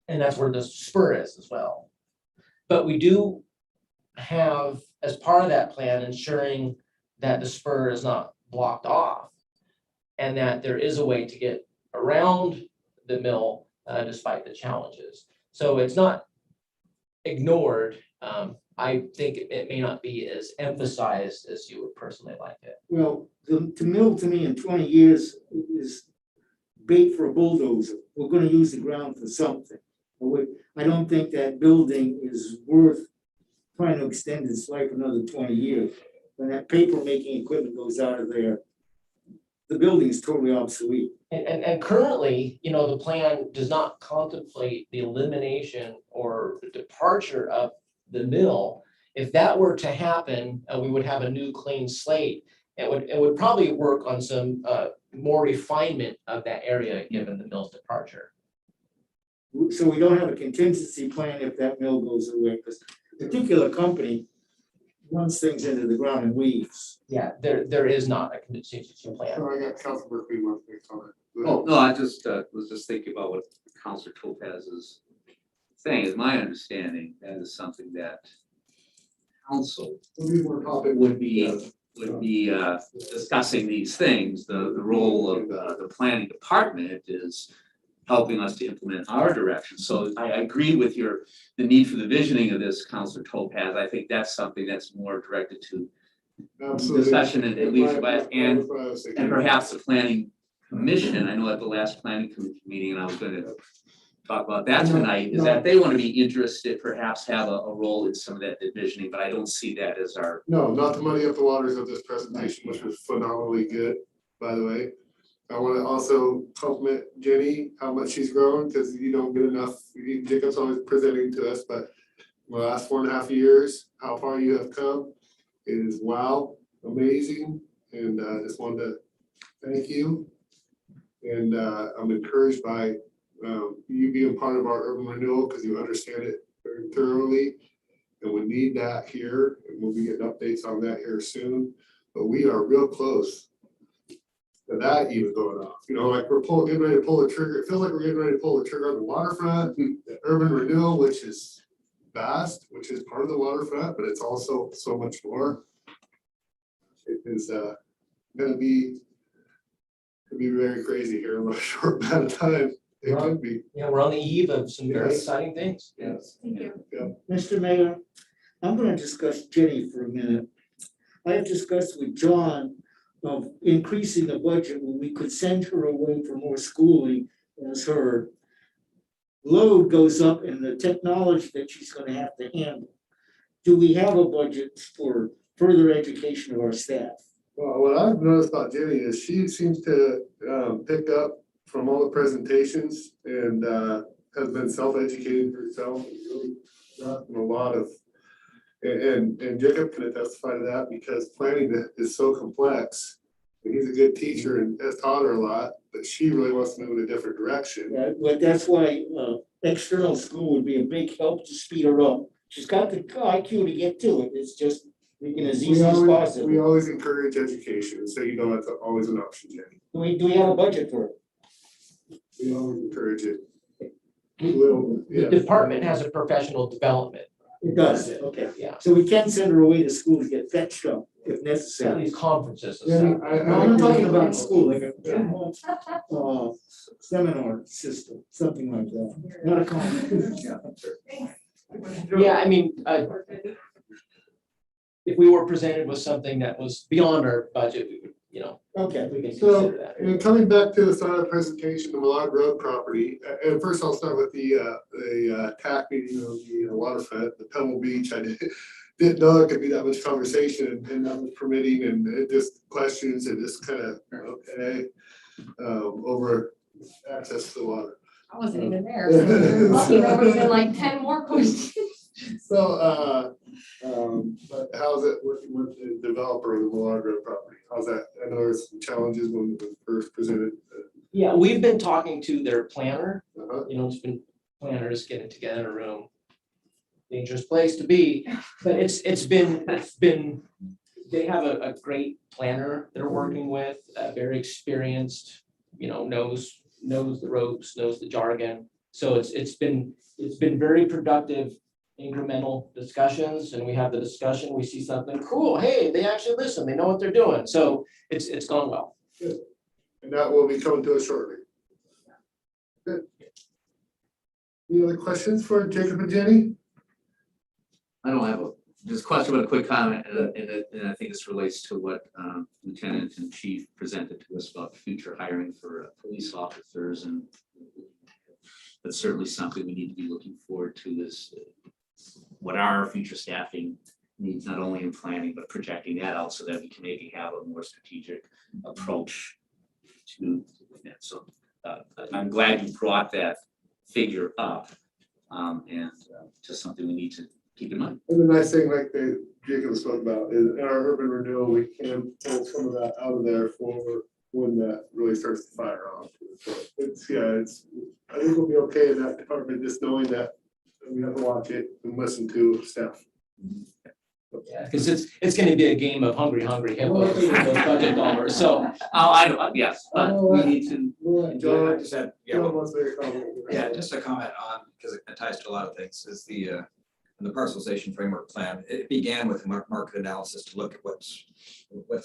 that's where the spur is as well. But we do have, as part of that plan, ensuring that the spur is not blocked off and that there is a way to get around the mill despite the challenges. So it's not ignored. I think it may not be as emphasized as you would personally like it. Well, the mill to me in 20 years is bait for a bulldozer. We're going to use the ground for something. I don't think that building is worth trying to extend its life another 20 years. when that paper making equipment goes out of there, the building is totally obsolete. And currently, you know, the plan does not contemplate the elimination or the departure of the mill. If that were to happen, we would have a new clean slate. It would probably work on some more refinement of that area, given the mill's departure. So we don't have a contingency plan if that mill goes away, because a particular company runs things into the ground and leaves. Yeah, there is not a contingency plan. So I got Council Berkeley wants to make a comment. Go ahead. Oh, no, I just was just thinking about what Counselor Topaz is saying. Is my understanding that is something that council We'll be more topic. would be discussing these things. The role of the planning department is helping us to implement our direction. So I agree with the need for the visioning of this, Counselor Topaz. I think that's something that's more directed to Absolutely. discussion and leadership and That's what I was thinking. and perhaps the planning commission. I know at the last planning commission meeting, and I was gonna talk about that tonight, is that they want to be interested, perhaps have a role in some of that divisioning, but I don't see that as our. No, not to muddy up the waters of this presentation, which was phenomenally good, by the way. I want to also compliment Jenny, how much she's grown, because you don't get enough, Jacob's always presenting to us, but the last 4.5 years, how far you have come is wow, amazing, and just wanted to thank you. And I'm encouraged by you being part of our urban renewal, because you understand it very thoroughly. And we need that here, and we'll be getting updates on that here soon, but we are real close to that even going off, you know, like we're getting ready to pull the trigger. It feels like we're getting ready to pull the trigger on the waterfront, the urban renewal, which is vast, which is part of the waterfront, but it's also so much more. It is gonna be, could be very crazy here in a short amount of time. It could be. Yeah, we're on the eve of some very Yes. exciting things. Yes. Thank you. Mr. Mayor, I'm gonna discuss Jenny for a minute. I have discussed with John of increasing the budget when we could send her away for more schooling as her load goes up and the technology that she's gonna have to handle. Do we have a budget for further education of our staff? Well, what I've noticed about Jenny is she seems to pick up from all the presentations and has been self-educating herself. Really gotten a lot of, and Jacob can testify to that, because planning is so complex. And he's a good teacher and has taught her a lot, but she really wants to move in a different direction. Right, but that's why external school would be a big help to speed her up. She's got the IQ to get to it. It's just making it as easy as We possible. always encourage education, so you know that's always an option, Jenny. Do we have a budget for it? We always encourage it. A little, The yeah. department has a professional development. It does, okay. Yeah, So we can send her away to school to get fetched up if at necessary. these conferences and Jenny, stuff. No, I'm talking about school, like a seminar system, something like that, not a conference. Yeah, I mean, if we were presented with something that was beyond our budget, we would, you know, Okay, we can So, consider that. and coming back to the start of the presentation, the Millard Road property, and first I'll start with the TAC meeting of the waterfront, the Pebble Beach. I didn't know there could be that much conversation and that much permitting and it just questions and just kind of, okay, over access to the water. I wasn't even there. So you're lucky there would have been like 10 more questions. So, but how's it working with the developer of the Millard Road property? How's that? I know there's some challenges when it was first presented. Yeah, we've been talking to their planner, Uh-huh. you know, it's been planners getting together in a room. Dangerous place to be, but it's been, they have a great planner they're working with, very experienced, you know, knows the ropes, knows the jargon. So it's been very productive, incremental discussions, and we have the discussion, we see something cool, hey, they actually listen, they know what they're doing, so it's gone well. And that will be coming to us shortly. Good. Any other questions for Jacob and Jenny? I don't have just a question, but a quick comment, and I think this relates to what Lieutenant and Chief presented to us about future hiring for police officers, and that's certainly something we need to be looking forward to is what are our future staffing needs not only in planning, but projecting that out so that we can maybe have a more strategic approach to that. So I'm glad you brought that figure up, and just something we need to keep in mind. And the nice thing, like Jacob spoke about, is in our urban renewal, we can pull some of that out of there for when that really starts to fire off. So it's, I think we'll be okay in that department, just knowing that we have to watch it and listen to staff. Yeah, because it's gonna be a game of hungry hippos with those budget dollars, so. I know, yes, but we need to. John, just said, John wants to make a comment. Yeah, just a comment on, because it ties to a lot of things, is the parcelization framework plan. It began with market analysis to look at what's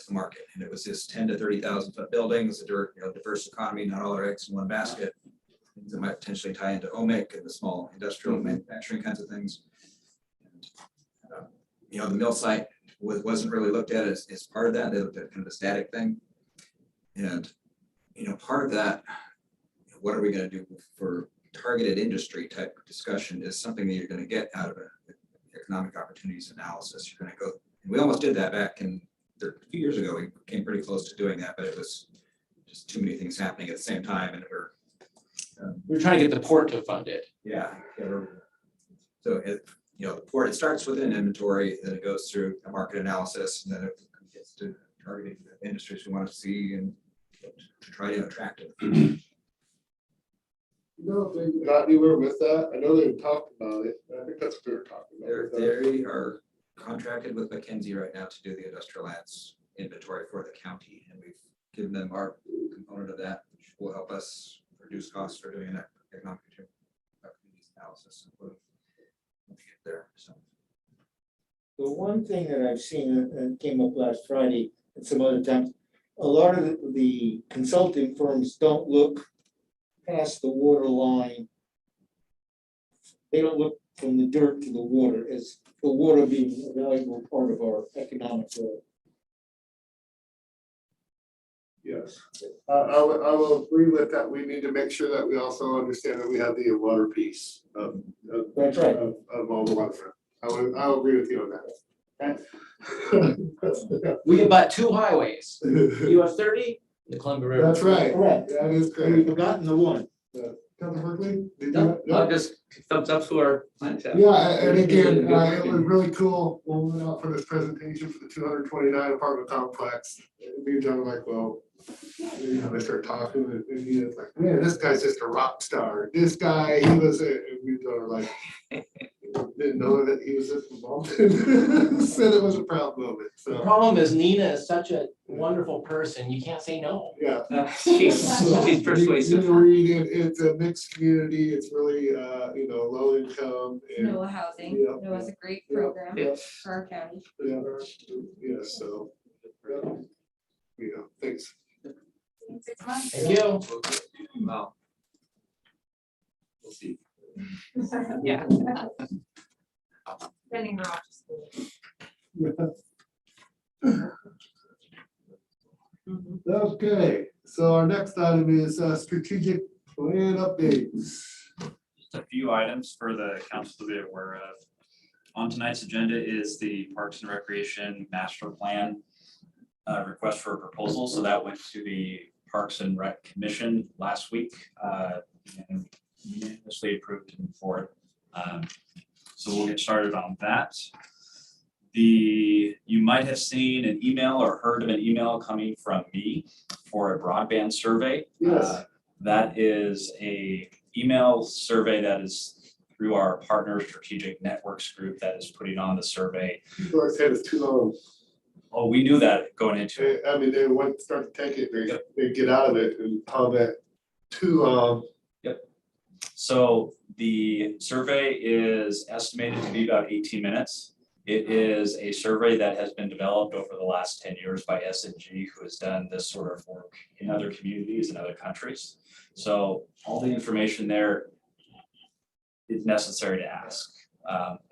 the market, and it was just 10 to 30,000 foot buildings, diverse economy, not all our eggs in one basket. Things that might potentially tie into OMIC and the small industrial manufacturing kinds of things. And, the mill site wasn't really looked at as part of that. They looked at kind of a static thing. And, part of that, what are we going to do for targeted industry type of discussion is something that you're going to get out of an economic opportunities analysis. You're going to go, and we almost did that back in a few years ago. We came pretty close to doing that, but it was just too many things happening at the same time, and We're trying to get the port to fund it. so the port, it starts with an inventory, then it goes through a market analysis, and then it gets to targeting the industries we want to see and to try to attract it. If they got anywhere with that, I know they talked about it, I think that's what they were talking about. They are contracted with McKinsey right now to do the industrial lands inventory for the county, and we've given them our component of that, which will help us reduce costs for doing that economic opportunities analysis. When we get there, so. The one thing that I've seen and came up last Friday and some other times, a lot of the consulting firms don't look past the water line. They don't look from the dirt to the water as the water being a valuable part of our economic growth. Yes, I will agree with that. We need to make sure that we also understand that we have the water piece of That's right. of all the waterfront. I'll agree with you on that. We can buy 2 highways, US 30, the Columbia River. That's right. Correct. That is And we've great. forgotten the one. Councilor Berkeley? Did No, you- I'll just thumbs up to our plan. Yeah, and again, it was really cool when we went out for this presentation for the 229 apartment complex. Me and John were like, well, they start talking and he was like, man, this guy's just a rock star. This guy, he was, and we were like, didn't know that he was this involved. Said it was a proud moment, The so, problem is Nina is such a wonderful person, you can't say no. yeah. She's persuasive. You read it, it's a mixed community, it's really, low income and, No housing, Yeah. it was a great Yeah. program Yeah. for our county. yeah, so. Thanks. In 6 months. Thank you. Well, we'll see. Yeah. Sending her off to school. Okay, so our next item is strategic plan updates. Just a few items for the council to be aware of. On tonight's agenda is the Parks and Recreation Master Plan request for a proposal. So that went to the Parks and Rec Commission last week and unanimously approved to move forward. So we'll get started on that. You might have seen an email or heard of an email coming from me for a broadband survey. Yes. That is a email survey that is through our partner strategic networks group that is putting on the survey. People are saying it's too long. Oh, we knew that going into it. I mean, they want to start to take it, they get out of it and comment too long. So the survey is estimated to be about 18 minutes. It is a survey that has been developed over the last 10 years by S&G, who has done this sort of work in other communities and other countries. So all the information there is necessary to ask.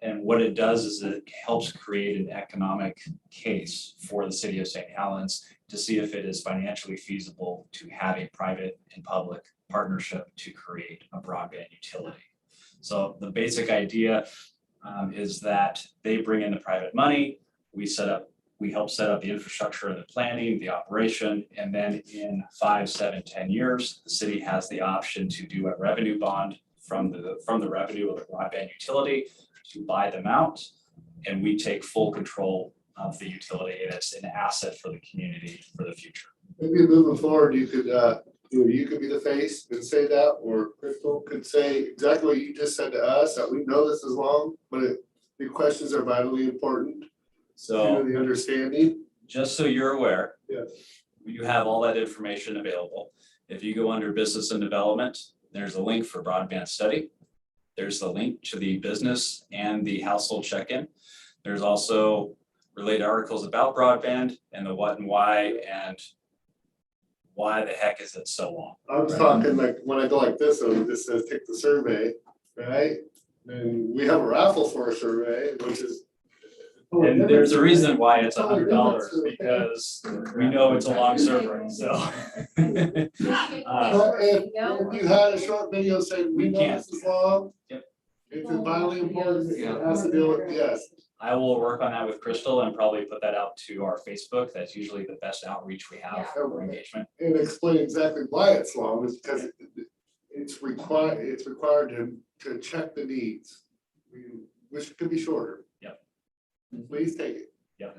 And what it does is it helps create an economic case for the city of St. Helens to see if it is financially feasible to have a private and public partnership to create a broadband utility. So the basic idea is that they bring in the private money, we help set up the infrastructure, the planning, the operation, and then in 5, 7, 10 years, the city has the option to do a revenue bond from the revenue of the broadband utility to buy them out, and we take full control of the utility, and it's an asset for the community for the future. Maybe moving forward, you could be the face and say that, or Crystal could say exactly what you just said to us, that we know this is long, but the questions are vitally important So to the understanding. just so you're aware. Yes. You have all that information available. If you go under business and development, there's a link for broadband study. There's the link to the business and the household check-in. There's also related articles about broadband and the what and why the heck is it so long? I was talking like, when I go like this, it just says take the survey, right? And we have a raffle for a survey, which is. And there's a reason why it's $100 because we know it's a long survey, so. But if you had a short video saying, we know this is long. Yep. It's vitally important, it has to deal with, yes. I will work on that with Crystal and probably put that out to our Facebook. That's usually the best outreach we have for engagement. And explain exactly why it's long, is because it's required to check the needs. Which could be shorter. Yep. Please take it. Yep.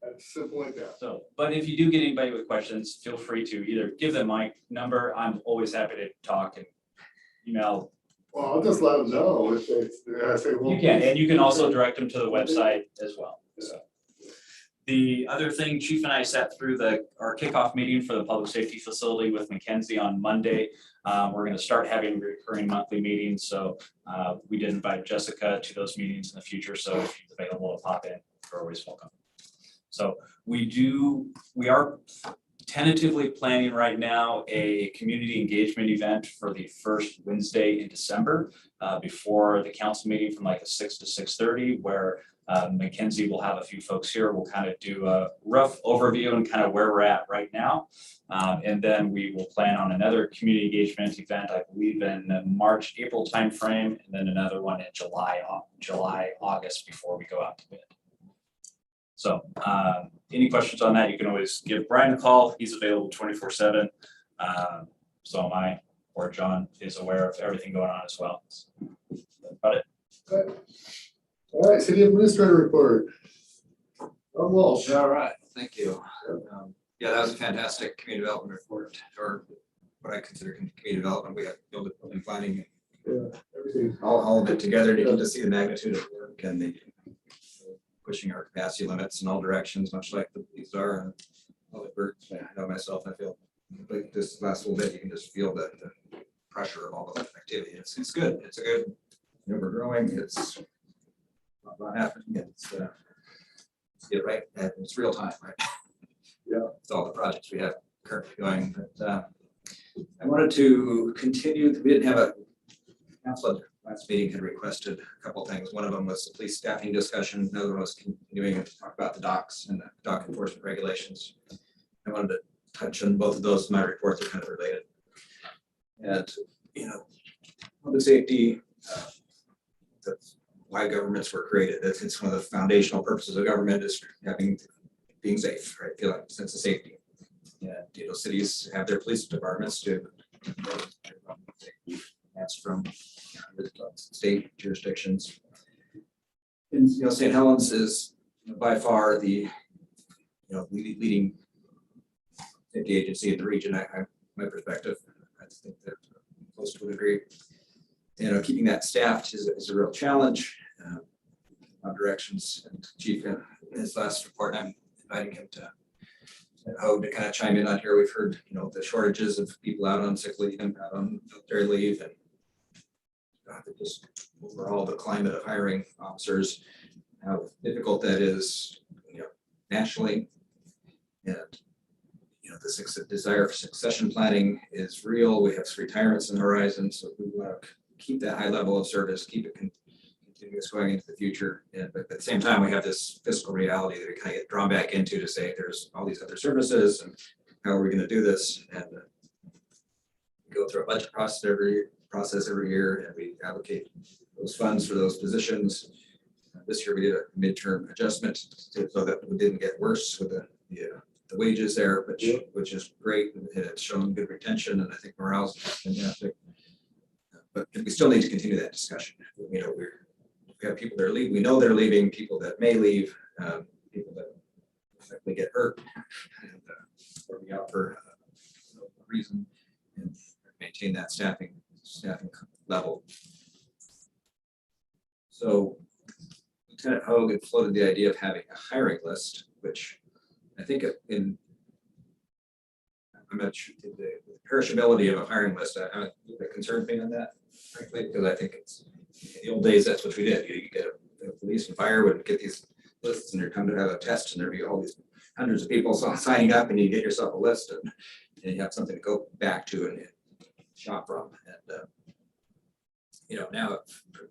That's simple like that. So, but if you do get anybody with questions, feel free to either give them my number. I'm always happy to talk and email. Well, I'll just let them know if it's, I say, well. You can, and you can also direct them to the website as well. So. The other thing, Chief and I sat through our kickoff meeting for the public safety facility with Mackenzie on Monday. We're going to start having recurring monthly meetings. So we did invite Jessica to those meetings in the future. So if she's available to pop in, you're always welcome. So we are tentatively planning right now a community engagement event for the first Wednesday in December before the council meeting from like 6 to 6:30, where Mackenzie will have a few folks here. We'll kind of do a rough overview and kind of where we're at right now. And then we will plan on another community engagement event, I believe in the March, April timeframe, and then another one in July, August before we go out to bid. So any questions on that, you can always give Brian a call. He's available 24/7. So am I, or John is aware of everything going on as well. That's about it. Okay. All right, city administrator report. Walsh. All right, thank you. Yeah, that was a fantastic community development report, or what I consider community development. We have building planning, Everything. all of it together, and you can just see the magnitude of work and the pushing our capacity limits in all directions, much like these are. And public works, I know myself, I feel like this last little bit, you can just feel the pressure of all the activity. It's good. It's a good, we're growing. It's not happening. It's get right. It's real time, right? Yeah. It's all the projects we have currently going. But I wanted to continue. We didn't have a council last meeting had requested a couple things. One of them was the police staffing discussion. Another one was continuing to talk about the docks and the dock enforcement regulations. I wanted to touch on both of those. My reports are kind of related. And, public safety, that's why governments were created. It's one of the foundational purposes of government is being safe, right? Feel like a sense of safety. Yeah, cities have their police departments to that's from state jurisdictions. And St. Helens is by far the leading safety agency in the region. My perspective, I think that most would agree. Keeping that staffed is a real challenge. On directions, and Chief in his last report, I'm inviting him to kind of chime in on here. We've heard the shortages of people out on sick leave and out on military leave, and just overall the climate of hiring officers, how difficult that is, nationally, and the desire for succession planning is real. We have retirements in the horizon, so we want to keep that high level of service, keep it continuous going into the future. But at the same time, we have this fiscal reality that we kind of get drawn back into to say there's all these other services, and how are we going to do this? And we go through a budget process every year, and we allocate those funds for those positions. this year we did a midterm adjustment so that we didn't get worse with the wages there, which is great. It's shown good retention, and I think morale's fantastic. But we still need to continue that discussion. You know, we have people that are leaving. We know they're leaving. People that may leave. People that effectively get hurt, and or be out for no reason, and maintain that staffing level. So Lieutenant Hogue had floated the idea of having a hiring list, which I think I'm not sure the perishability of a hiring list. It concerns me on that, frankly, because I think it's in the old days that's what we did. You get a police and fire would get these lists, and you're come to have a test, and there'd be all these hundreds of people signing up, and you get yourself a list, and you have something to go back to and shop from. And you know, now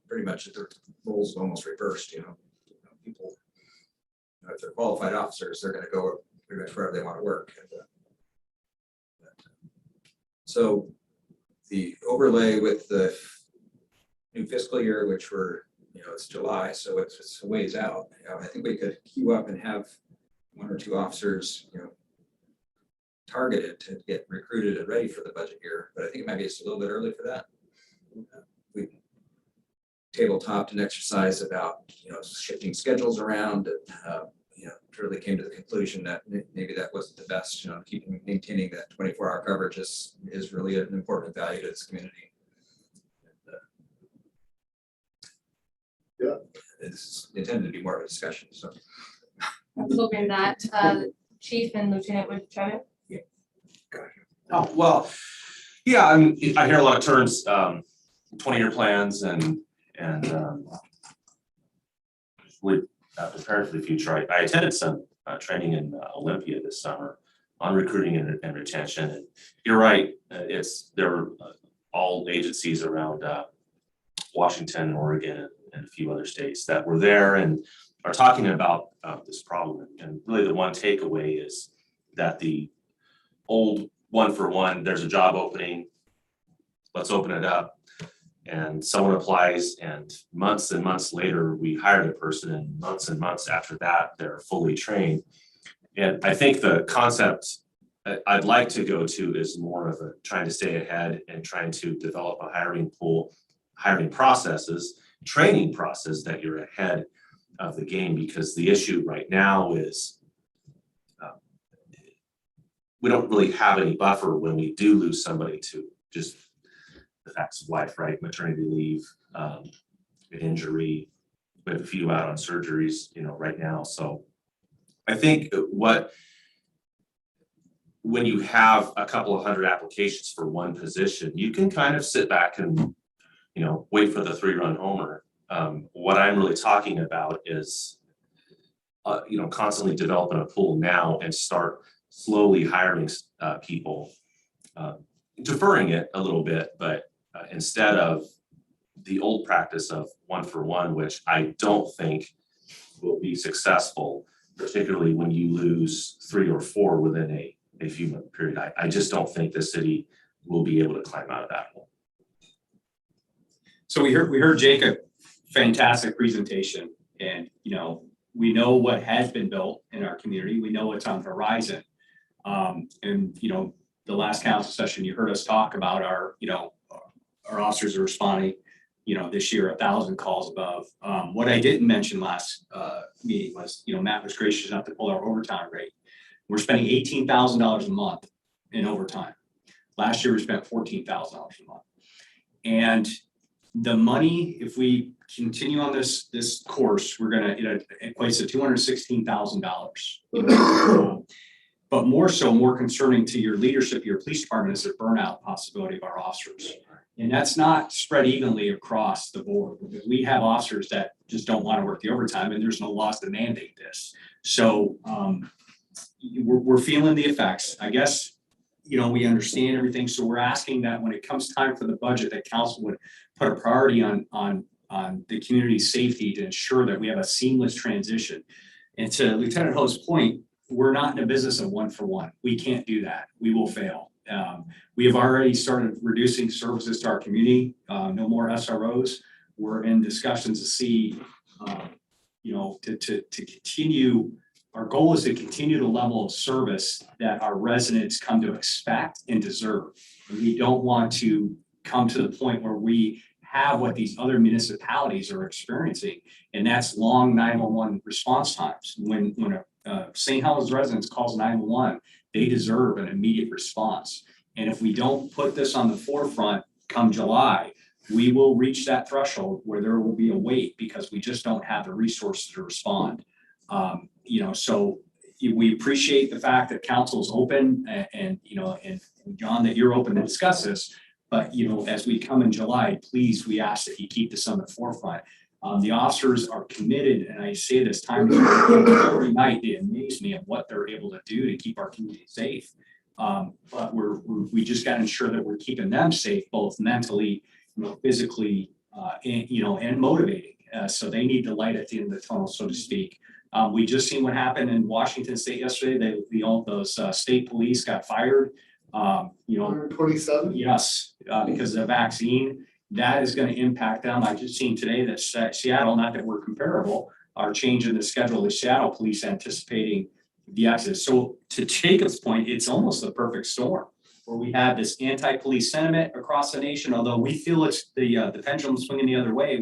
pretty much the roles almost reversed. You know, people, you know, if they're qualified officers, they're going to go pretty much wherever they want to work. And, so the overlay with the new fiscal year, which it's July, so it's a ways out. You know, I think we could queue up and have one or two officers, you know, targeted to get recruited and ready for the budget year. But I think it might be just a little bit early for that. We tabletopped an exercise about, you know, shifting schedules around, and you know, really came to the conclusion that maybe that wasn't the best. You know, maintaining that 24-hour coverage is really an important value to this community. Yeah. It's intended to be more of a discussion. So I was hoping that Chief and Lieutenant would try to. Oh, well, yeah, I hear a lot of terms, 20-year plans and with preparing for the future. I attended some training in Olympia this summer on recruiting and retention. And you're right, there are all agencies around Washington, Oregon, and a few other states that were there and are talking about this problem. And really the one takeaway is that the old 1-for-1, there's a job opening, let's open it up. And someone applies, and months and months later, we hired a person, and months after that, they're fully trained. And I think the concept I'd like to go to is more of a trying to stay ahead and trying to develop a hiring pool, hiring processes, training process that you're ahead of the game, because the issue right now is we don't really have any buffer when we do lose somebody to just the facts of life, right? Maternity leave, an injury, we have a few out on surgeries, you know, right now. So I think when you have a couple of hundred applications for one position, you can kind of sit back and, you know, wait for the 3-run homer. What I'm really talking about is, you know, constantly developing a pool now and start slowly hiring people, deferring it a little bit, but instead of the old practice of 1-for-1, which I don't think will be successful, particularly when you lose 3 or 4 within a few month period. I just don't think the city will be able to climb out of that hole. So we heard Jacob, fantastic presentation, and you know, we know what has been built in our community. We know what's on the horizon. And you know, the last council session, you heard us talk about our officers are responding, you know, this year 1,000 calls above. What I didn't mention last meeting was, you know, Matt was gracious enough to pull our overtime rate. We're spending $18,000 a month in overtime. Last year we spent $14,000 a month. And the money, if we continue on this course, we're gonna, it equates to $216,000. But more concerning to your leadership, your police department, is the burnout possibility of our officers. And that's not spread evenly across the board, because we have officers that just don't want to work the overtime, and there's no laws to mandate this. So we're feeling the effects. I guess, you know, we understand everything. So we're asking that when it comes time for the budget, that council would put a priority on the community's safety to ensure that we have a seamless transition. And to Lieutenant Ho's point, we're not in a business of 1-for-1. We can't do that. We will fail. We have already started reducing services to our community. No more SROs. We're in discussions to see to continue, our goal is to continue the level of service that our residents come to expect and deserve. And we don't want to come to the point where we have what these other municipalities are experiencing, and that's long 911 response times. When a St. Helens residents calls 911, they deserve an immediate response. And if we don't put this on the forefront come July, we will reach that threshold where there will be a wait because we just don't have the resources to respond. So we appreciate the fact that council is open and John, that you're open to discuss this. But, as we come in July, please, we ask that you keep this on the forefront. The officers are committed, and I say this time and time, every night, they amaze me at what they're able to do to keep our community safe. But we just got to ensure that we're keeping them safe, both mentally, physically, and motivating. So they need the light at the end of the tunnel, so to speak. We just seen what happened in Washington State yesterday. All those state police got fired. 127? Yes, because of the vaccine. That is going to impact them. I just seen today that Seattle, not that we're comparable, are changing the schedule of Seattle police anticipating the exodus. So to Jacob's point, it's almost the perfect storm where we have this anti-police sentiment across the nation, although we feel it's the pendulum swinging the other way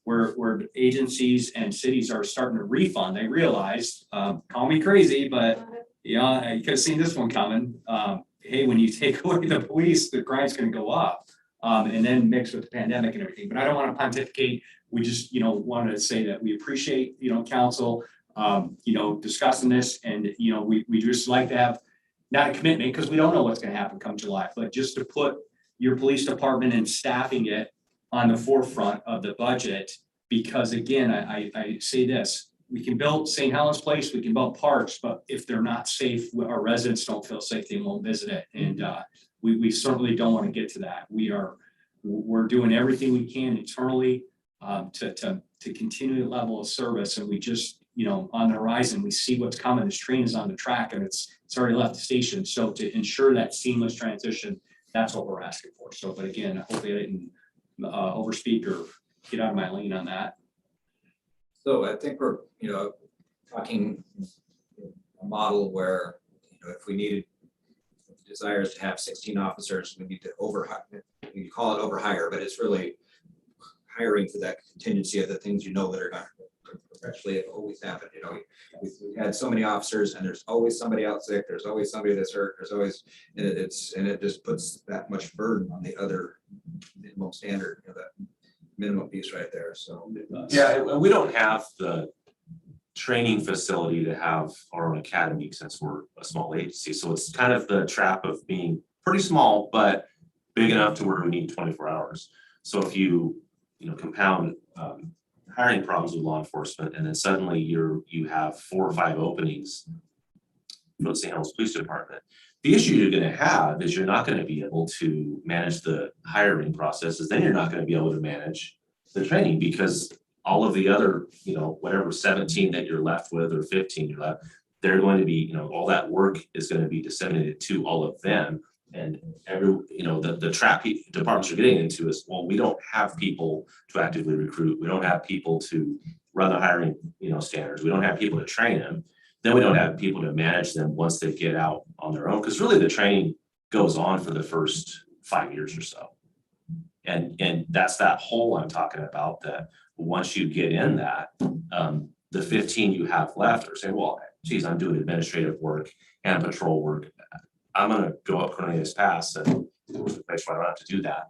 where agencies and cities are starting to refund. They realize, call me crazy, but you could have seen this one coming. Hey, when you take away the police, the crime's going to go up. And then mixed with the pandemic and everything. But I don't want to pontificate. We just, wanted to say that we appreciate, council, discussing this. And, we just like to have not a commitment because we don't know what's going to happen come July, but just to put your police department and staffing it on the forefront of the budget. Because again, I say this, we can build St. Helens Place, we can build parks, but if they're not safe, our residents don't feel safe, they won't visit it. And, we certainly don't want to get to that. We're doing everything we can internally to continue the level of service. And we just, on the horizon, we see what's coming. This train is on the track and it's already left the station. So to ensure that seamless transition, that's what we're asking for. So, but again, hopefully I didn't overspeak or get out of my lane on that. So I think we're, talking a model where, if we needed desires to have 16 officers, we need to overhire. You call it overhire, but it's really hiring for that contingency of the things that are going to perpetually have always happened. We've had so many officers, and there's always somebody out sick. There's always somebody that's hurt. There's always, and it just puts that much burden on the other minimum standard, that minimum piece right there. So Yeah, and we don't have the training facility to have our own academy since we're a small agency. So it's kind of the trap of being pretty small, but big enough to where we need 24 hours. So if you compound hiring problems with law enforcement, and then suddenly you have 4 or 5 openings for the St. Helens Police Department, the issue you're going to have is you're not going to be able to manage the hiring processes. Then you're not going to be able to manage the training because all of the other, whatever 17 that you're left with or 15 you're left, they're going to be, all that work is going to be disseminated to all of them. And the trap departments are getting into is, well, we don't have people to actively recruit. We don't have people to run the hiring, standards. We don't have people to train them. Then we don't have people to manage them once they get out on their own. Because really the training goes on for the first 5 years or so. And that's that hole I'm talking about, that once you get in that, the 15 you have left are saying, well, geez, I'm doing administrative work and patrol work. I'm going to go up Cornelius Pass and there's a place where I don't have to do that.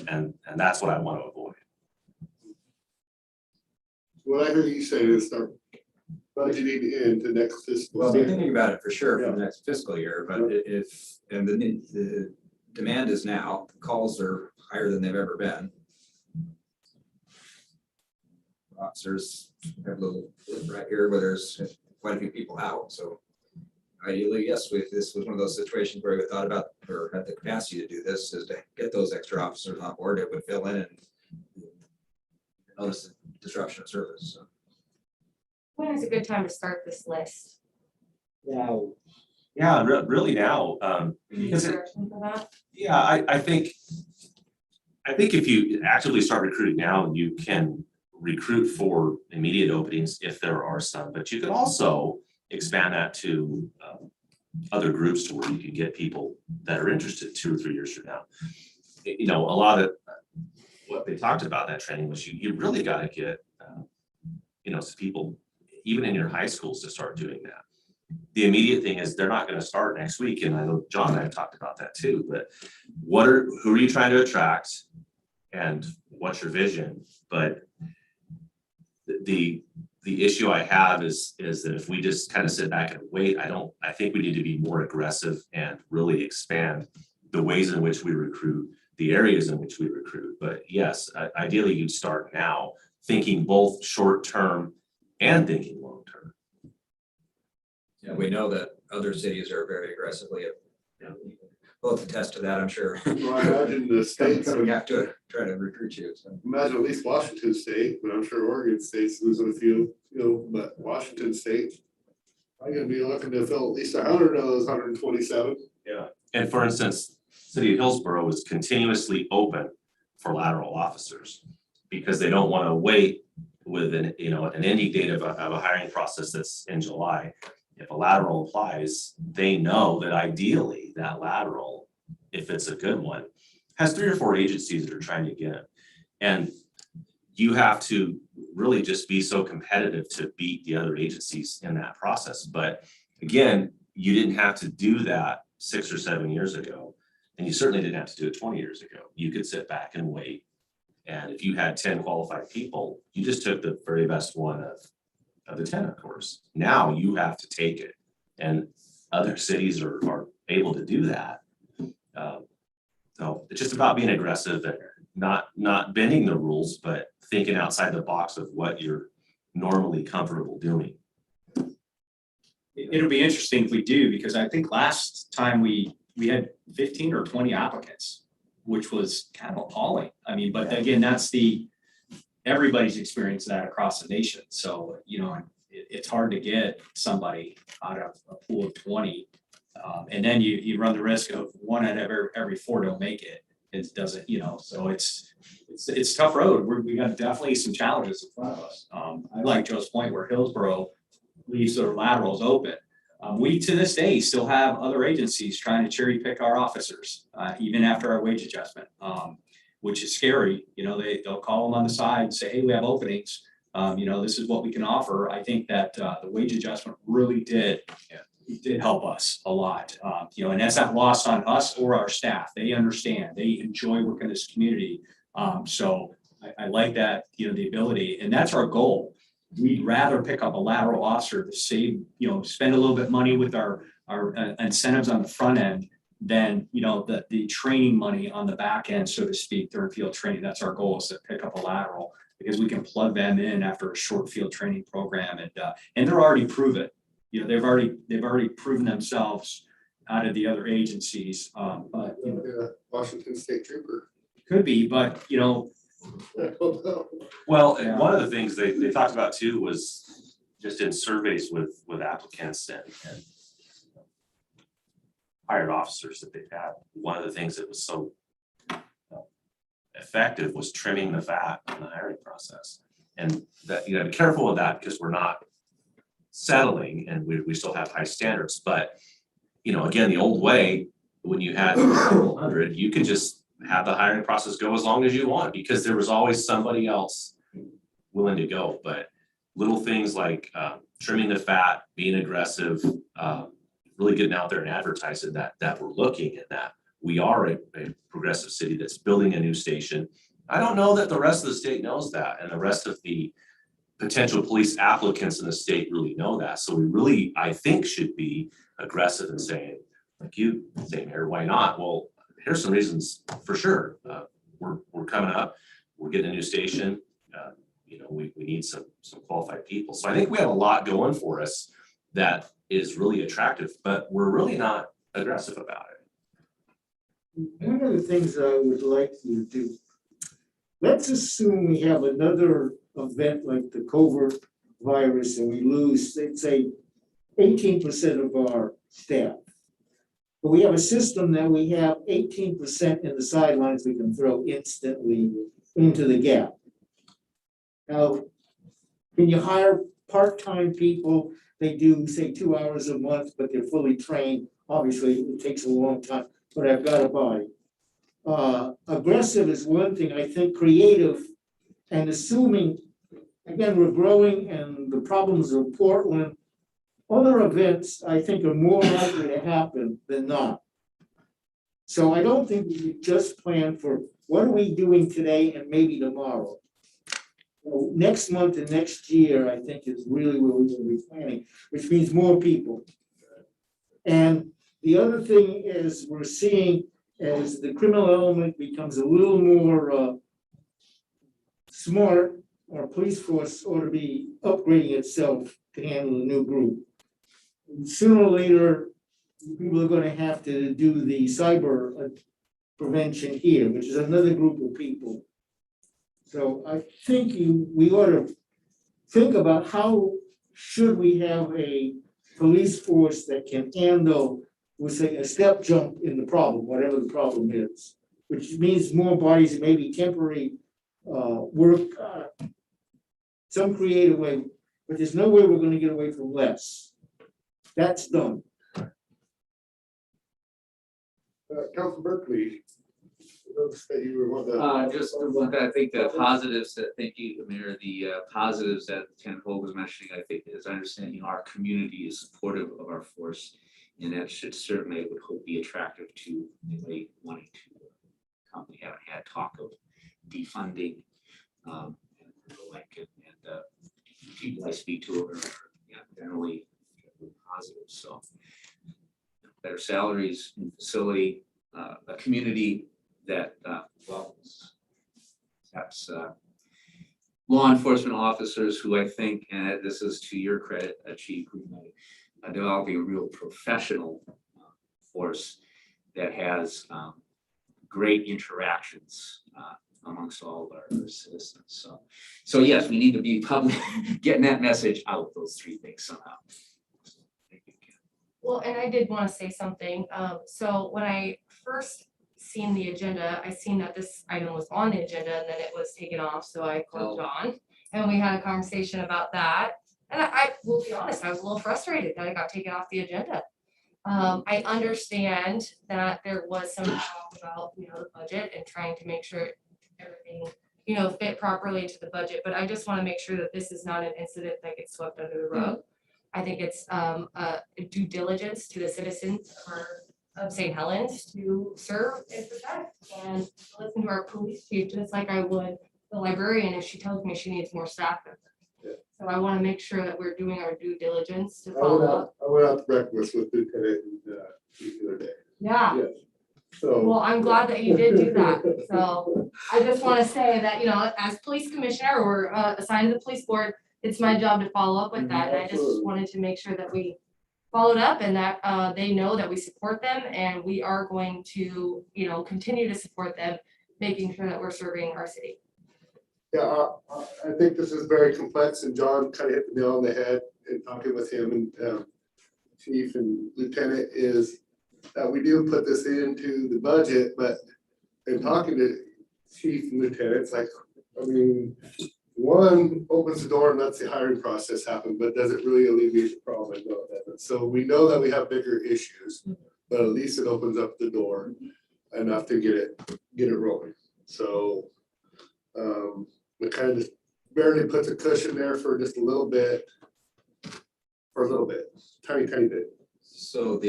And that's what I want to avoid. What I heard you say is start budgeting into next fiscal. Well, they're year. thinking about it for sure for the next fiscal year, but the demand is now, the calls are higher than they've ever been. Officers have a little right here where there's quite a few people out, so ideally, yes, if this was one of those situations where we thought about or had the capacity to do this, is to get those extra officers on board, it would fill in and notice the disruption of service. So. When is a good time to start this list? Now, Yeah, really now, Any because direction for that? I think if you actively start recruiting now, you can recruit for immediate openings if there are some, but you could also expand that to other groups to where you can get people that are interested 2 or 3 years from now. You know, a lot of what they talked about in that training was you really got to get, you know, some people, even in your high schools, to start doing that. The immediate thing is they're not going to start next week. And I know John and I have talked about that too, but who are you trying to attract and what's your vision? But the issue I have is that if we just kind of sit back and wait, I think we need to be more aggressive and really expand the ways in which we recruit, the areas in which we recruit. But yes, ideally you'd start now thinking both short term and thinking long term. Yeah, we know that other cities are very aggressively, both attest to that, I'm sure. Well, I imagine the states, Coming after try to recruit you, so. imagine at least Washington State, but I'm sure Oregon State's losing a few, but Washington State, I'm gonna be looking to fill at least 100 of those 127. Yeah. And for instance, City of Hillsborough is continuously open for lateral officers because they don't want to wait with an ending date of a hiring process that's in July. If a lateral applies, they know that ideally that lateral, if it's a good one, has 3 or 4 agencies that are trying to get it. And you have to really just be so competitive to beat the other agencies in that process. But again, you didn't have to do that 6 or 7 years ago. And you certainly didn't have to do it 20 years ago. You could sit back and wait. And if you had 10 qualified people, you just took the very best one of the 10, of course. Now you have to take it. And other cities are able to do that. So it's just about being aggressive and not bending the rules, but thinking outside the box of what you're normally comfortable doing. It'll be interesting if we do, because I think last time we had 15 or 20 applicants, which was kind of appalling. I mean, but again, that's everybody's experienced that across the nation. So, you know, it's hard to get somebody out of a pool of 20. And then you run the risk of one out of every 4 don't make it. It doesn't, you know, so it's a tough road. We got definitely some challenges in front of us. I like Joe's point where Hillsborough leaves their laterals open. We to this day still have other agencies trying to cherry pick our officers, even after our wage adjustment, which is scary. You know, they'll call them on the side and say, hey, we have openings. You know, this is what we can offer. I think that the wage adjustment really did help us a lot. You know, and that's not lost on us or our staff. They understand, they enjoy working in this community. So I like that, you know, the ability, and that's our goal. We'd rather pick up a lateral officer to save, you know, spend a little bit of money with our incentives on the front end than, you know, the training money on the back end, so to speak, during field training. That's our goal, is to pick up a lateral because we can plug them in after a short field training program, and they're already proven. You know, they've already proven themselves out of the other agencies. But you know, Washington State Trooper. could be, but you know. Well, and one of the things they talked about too was just in surveys with applicants and hired officers that they've had. One of the things that was so effective was trimming the fat in the hiring process. And that, you know, be careful with that because we're not settling and we still have high standards. But, you know, again, the old way, when you had several hundred, you could just have the hiring process go as long as you want because there was always somebody else willing to go. But little things like trimming the fat, being aggressive, really getting out there and advertising that we're looking at that. We are a progressive city that's building a new station. I don't know that the rest of the state knows that, and the rest of the potential police applicants in the state really know that. So we really, I think, should be aggressive in saying, like you say, Mayor, why not? Well, here's some reasons for sure. We're coming up, we're getting a new station. You know, we need some qualified people. So I think we have a lot going for us that is really attractive, but we're really not aggressive about it. One of the things I would like you to do, let's assume we have another event like the covert virus and we lose, let's say, 18% of our staff. But we have a system that we have 18% in the sidelines we can throw instantly into the gap. Now, can you hire part-time people? They do, say, 2 hours a month, but they're fully trained. Obviously, it takes a long time, but I've got a body. Aggressive is one thing, I think creative and assuming, again, we're growing and the problems of Portland, other events, I think, are more likely to happen than not. So I don't think we should just plan for what are we doing today and maybe tomorrow. So next month and next year, I think, is really where we will be planning, which means more people. And the other thing is we're seeing as the criminal element becomes a little more smart, our police force ought to be upgrading itself to handle a new group. Sooner or later, people are gonna have to do the cyber prevention here, which is another group of people. So I think we ought to think about how should we have a police force that can handle, we'll say, a step jump in the problem, whatever the problem is, which means more bodies, maybe temporary work, some creative way, but there's no way we're gonna get away from less. That's done. Council Berkeley. Noticed that you were one of the. Just I think the positives that, thank you, Mayor, the positives that Lieutenant Hogue was mentioning, I think, as I understand, our community is supportive of our force. And that should certainly, I would hope, be attractive to anybody wanting to come. We haven't had talk of defunding. And people I speak to are generally positive, so. Better salaries, new facility, a community that welcomes perhaps law enforcement officers who I think, and this is to your credit, Chief, who may developing a real professional force that has great interactions amongst all of our citizens. So yes, we need to be public, getting that message out, those three things somehow. Well, and I did want to say something. So when I first seen the agenda, I seen that this item was on the agenda and then it was taken off. So I called John and we had a conversation about that. And I will be honest, I was a little frustrated that it got taken off the agenda. I understand that there was some talk about, the budget and trying to make sure everything, fit properly into the budget. But I just want to make sure that this is not an incident that gets swept under the rug. I think it's a due diligence to the citizens of St. Helens to serve and protect and listen to our police chief, just like I would the librarian if she tells me she needs more staff. So I want to make sure that we're doing our due diligence to follow up. I went out to breakfast with Lieutenant the other day. Yeah. Yes. So. Well, I'm glad that you did do that. So I just want to say that, as police commissioner or assigned to the police board, it's my job to follow up with that. And I just wanted to make sure that we followed up and that they know that we support them and we are going to, continue to support them, making sure that we're serving our city. Yeah, I think this is very complex and John kind of hit the nail on the head in talking with him and Chief and Lieutenant is that we do put this into the budget, but in talking to Chief and Lieutenant, it's like, one opens the door and lets the hiring process happen, but does it really alleviate the problem? No, it doesn't. So we know that we have bigger issues, but at least it opens up the door enough to get it rolling. So it kind of barely puts a cushion there for just a little bit, tiny bit. So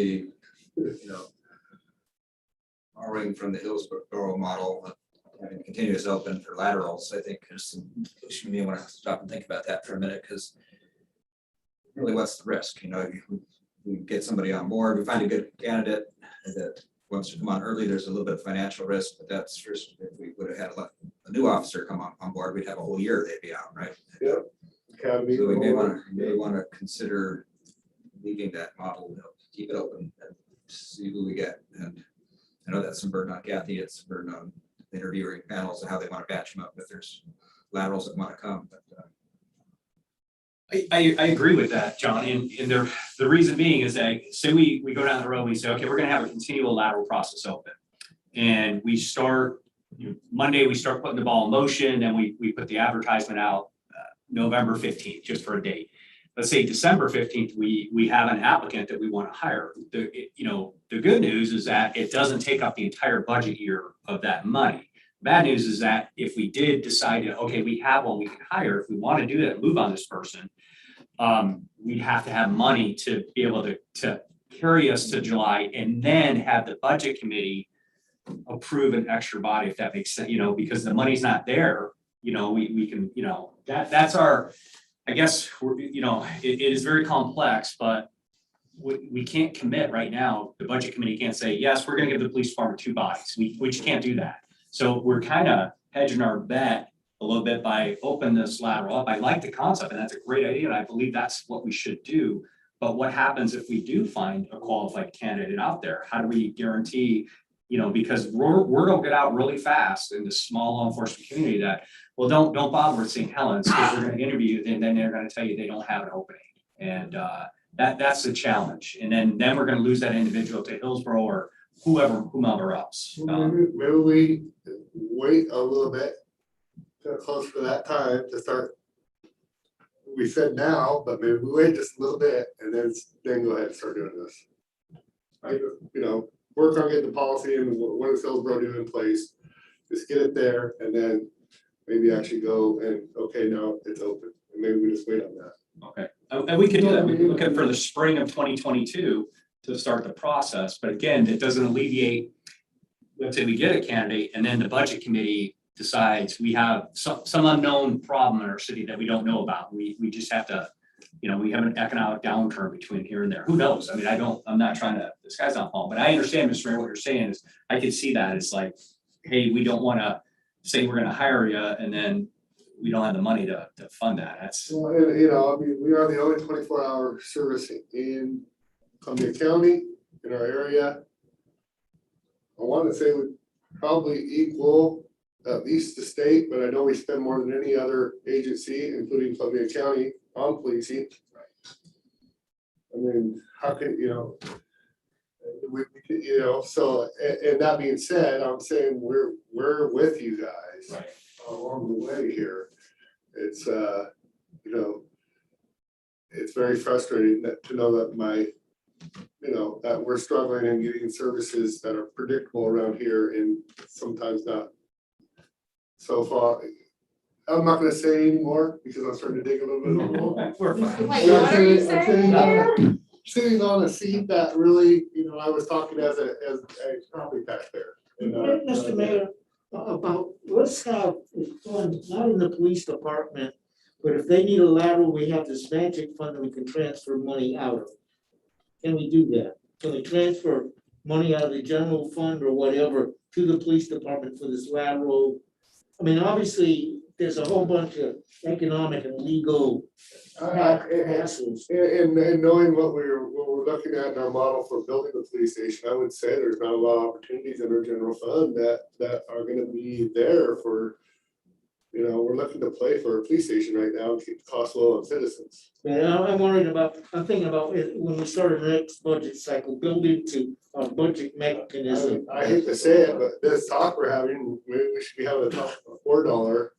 borrowing from the Hillsborough model, having continuous open for laterals, I think there's some, you may want to stop and think about that for a minute, because really what's the risk? We get somebody on board, we find a good candidate that wants to come on early, there's a little bit of financial risk, but that's just, if we would have had a new officer come on board, we'd have a whole year they'd be out, right? Yep. So we may want to consider leaving that model, keep it open and see who we get. And I know that's some burden on Kathy, it's some burden on interviewing panels and how they want to batch them up if there's laterals that want to come. But I agree with that, John, and the reason being is that, say we go down the road, and we say, okay, we're gonna have a continual lateral process open. And we start, Monday, we start putting the ball in motion, and we put the advertisement out November 15th, just for a date. Let's say December 15th, we have an applicant that we want to hire. The good news is that it doesn't take up the entire budget year of that money. Bad news is that if we did decide, okay, we have one we can hire, if we want to do that, move on this person, we'd have to have money to be able to carry us to July and then have the budget committee approve an extra body, if that makes sense, because the money's not there, we can, that's our, I guess, it is very complex, but we can't commit right now. The budget committee can't say, yes, we're gonna give the police department 2 bodies. We just can't do that. So we're kind of hedging our bet a little bit by opening this lateral up. I like the concept and that's a great idea. And I believe that's what we should do. But what happens if we do find a qualified candidate out there? How do we guarantee, because word will get out really fast in the small law enforcement community that, well, don't bother with St. Helens because we're going to interview you and then they're going to tell you they don't have an opening. And that's the challenge. And then we're going to lose that individual to Hillsborough or whomever else. Maybe we wait a little bit, close to that time to start. We said now, but maybe we wait just a little bit and then go ahead and start doing this. Work on getting the policy and what is Hillsborough doing in place, just get it there and then maybe actually go and, okay, now it's open. And maybe we just wait on that. Okay, and we could do that. We can look at for the spring of 2022 to start the process. But again, it doesn't alleviate, let's say we get a candidate and then the budget committee decides we have some unknown problem in our city that we don't know about. We just have to, we have an economic downturn between here and there. Who knows? I mean, I'm not trying to, the sky's not falling, but I understand, Mr. Mayor, what you're saying is I could see that it's like, hey, we don't want to say we're going to hire you and then we don't have the money to fund that. That's, Well, and, we are the only 24-hour service in Columbia County in our area. I want to say we probably equal at least the state, but I know we spend more than any other agency, including Columbia County, on policing. I mean, how could, so, and that being said, I'm saying we're with you guys right. along the way here. It's, it's very frustrating to know that that we're struggling and getting services that are predictable around here and sometimes not. So far, I'm not gonna say anymore because I'm starting to dig a little bit of a hole. We're fine. Wait, what are you saying here? Sitting on a seat that really, I was talking as a property taxpayer. Mr. Mayor, about, let's have a fund, not in the police department, but if they need a lateral, we have this magic fund that we can transfer money out of. Can we do that? Can we transfer money out of the general fund or whatever to the police department for this lateral? I mean, obviously, there's a whole bunch of economic and legal hassles. And knowing what we're looking at in our model for building the police station, I would say there's not a lot of opportunities in our general fund that are gonna be there for, we're looking to play for a police station right now and keep the costs low on citizens. Yeah, I'm thinking about it when we start the next budget cycle, build into our budget mechanism. I hate to say it, but this talk we're having, we should be having a talk of $4